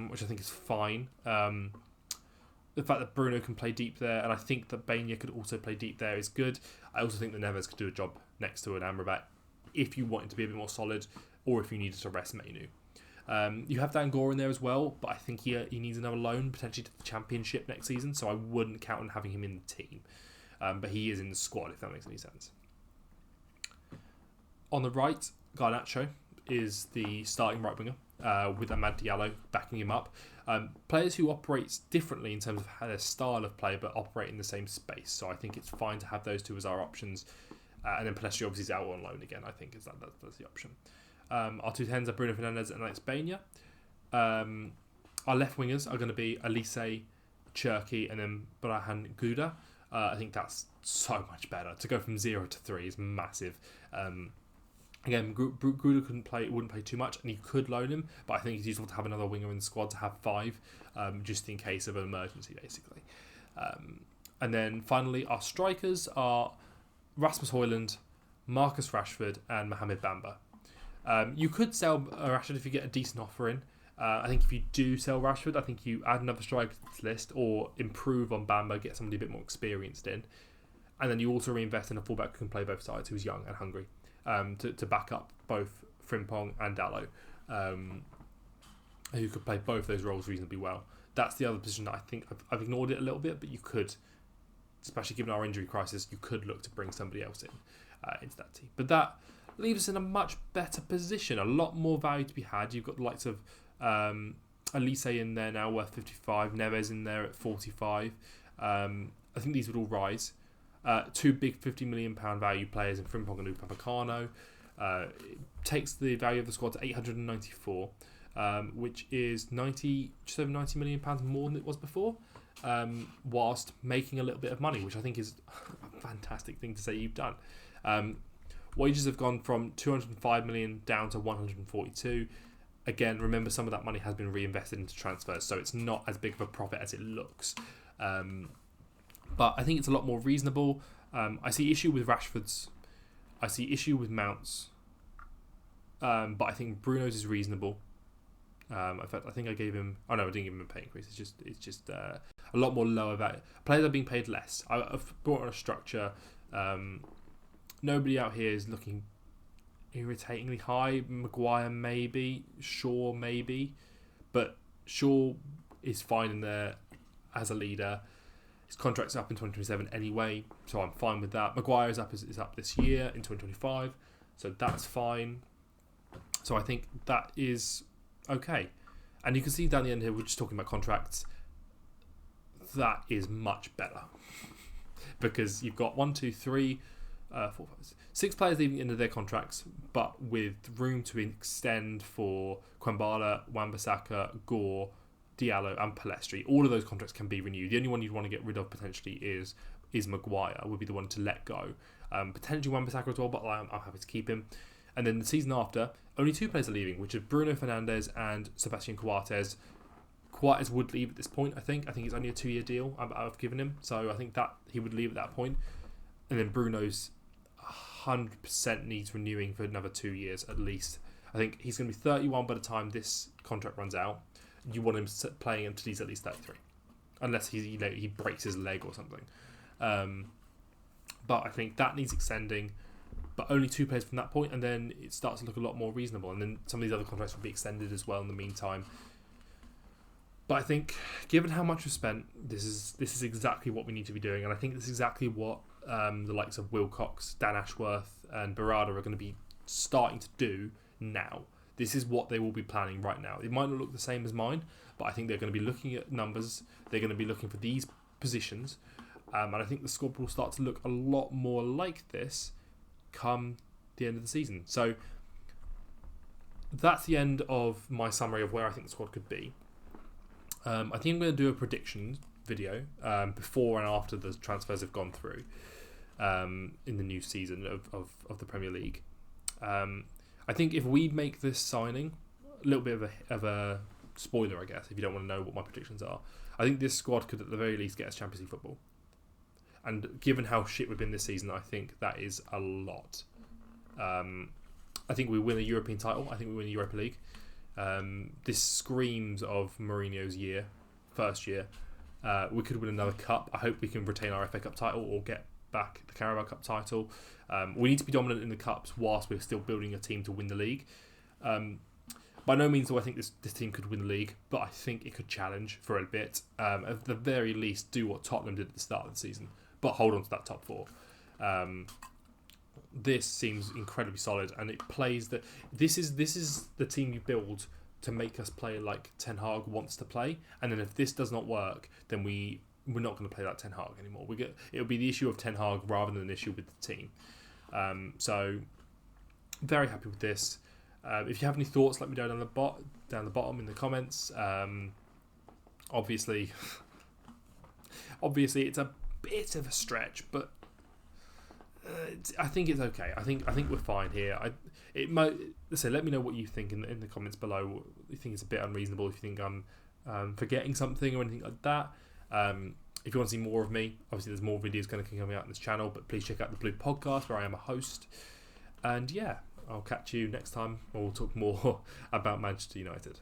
which I think is fine. The fact that Bruno can play deep there, and I think that Baina could also play deep there, is good. I also think that Neves could do a job next to an Amrabat if you wanted to be a bit more solid, or if you needed to rest Mainu. You have Dan Gore in there as well, but I think he needs another loan, potentially to the Championship next season, so I wouldn't count on having him in the team. But he is in the squad, if that makes any sense. On the right, Garnacho is the starting right winger, with Amad Diallo backing him up. Players who operate differently in terms of their style of play, but operate in the same space. So I think it's fine to have those two as our options. And then Palestri obviously is out on loan again, I think that's the option. Our two tens are Bruno Fernandes and Alex Baina. Our left wingers are going to be Elise, Cherki, and then Brahan Gouda. I think that's so much better. To go from 0 to 3 is massive. Again, Gouda wouldn't play too much, and you could loan him, but I think it's useful to have another winger in the squad to have 5, just in case of an emergency, basically. And then finally, our strikers are Rasmus Højlund, Marcus Rashford, and Mohamed Bamba. You could sell Rashford if you get a decent offer in. I think if you do sell Rashford, I think you add another striker to this list, or improve on Bamba, get somebody a bit more experienced in. And then you also reinvest in a fullback who can play both sides, who's young and hungry. To back up both Frimpong and Dalot, who could play both those roles reasonably well. That's the other position that I think I've ignored it a little bit, but you could, especially given our injury crisis, you could look to bring somebody else into that team. But that leaves us in a much better position, a lot more value to be had. You've got the likes of Elise in there now, worth 55, Neves in there at 45. I think these would all rise. Two big £50 million value players in Frimpong and Upamecano. It takes the value of the squad to 894, which is just over £90 million more than it was before, whilst making a little bit of money, which I think is a fantastic thing to say you've done. Wages have gone from 205 million down to 142. Again, remember some of that money has been reinvested into transfers, so it's not as big of a profit as it looks. But I think it's a lot more reasonable. I see issue with Rashford's. I see issue with Mount's. but I think Bruno's is reasonable. In fact, I think I gave him. Oh no, I didn't give him a pay increase. It's just a lot more lower value. Players are being paid less. I've brought on a structure. Nobody out here is looking irritatingly high. Maguire maybe, Shaw maybe, but Shaw is fine in there as a leader. His contract's up in 2027 anyway, so I'm fine with that. Maguire is up this year in 2025, so that's fine. So I think that is okay. And you can see down the end here, we're just talking about contracts. That is much better because you've got 6 players leaving into their contracts, but with room to extend for Quembala, Wan-Bissaka, Gore, Diallo and Pellistri. All of those contracts can be renewed. The only one you'd want to get rid of potentially is Maguire, would be the one to let go. Potentially Wan-Bissaka as well, but I'm happy to keep him. And then the season after, only 2 players are leaving, which are Bruno Fernandes and Sebastian Coates. Coates would leave at this point, I think. I think it's only a 2-year deal I've given him, so I think that he would leave at that point. And then Bruno's 100% needs renewing for another 2 years at least. I think he's going to be 31 by the time this contract runs out. You want him playing until he's at least 33, unless he breaks his leg or something. But I think that needs extending, but only 2 players from that point, and then it starts to look a lot more reasonable. And then some of these other contracts will be extended as well in the meantime. But I think, given how much we've spent, this is exactly what we need to be doing, and I think this is exactly what the likes of Wilcox, Dan Ashworth, and Berardi are going to be starting to do now. This is what they will be planning right now. It might not look the same as mine, but I think they're going to be looking at numbers. They're going to be looking for these positions. And I think the squad will start to look a lot more like this come the end of the season. So that's the end of my summary of where I think the squad could be. I think I'm going to do a prediction video before and after the transfers have gone through in the new season of the Premier League. I think if we make this signing, a little bit of a spoiler, I guess, if you don't want to know what my predictions are, I think this squad could at the very least get us Champions League football. And given how shit we've been this season, I think that is a lot. I think we win a European title. I think we win the Europa League. This screams of Mourinho's first year. We could win another cup. I hope we can retain our FA Cup title or get back the Carabao Cup title. We need to be dominant in the cups whilst we're still building a team to win the league. By no means do I think this team could win the league, but I think it could challenge for a bit. At the very least, do what Tottenham did at the start of the season, but hold on to that top 4. This seems incredibly solid, and it plays that this is the team you build to make us play like Ten Hag wants to play. And then if this does not work, then we're not going to play like Ten Hag anymore. It'll be the issue of Ten Hag rather than an issue with the team. So very happy with this. If you have any thoughts, let me know down the bottom in the comments. Obviously it's a bit of a stretch, but I think it's okay. I think we're fine here. Let me know what you think in the comments below. You think it's a bit unreasonable? If you think I'm forgetting something or anything like that. If you want to see more of me, obviously there's more videos going to be coming out on this channel. But please check out the Blue Podcast, where I am a host. And yeah, I'll catch you next time. We'll talk more about Manchester United.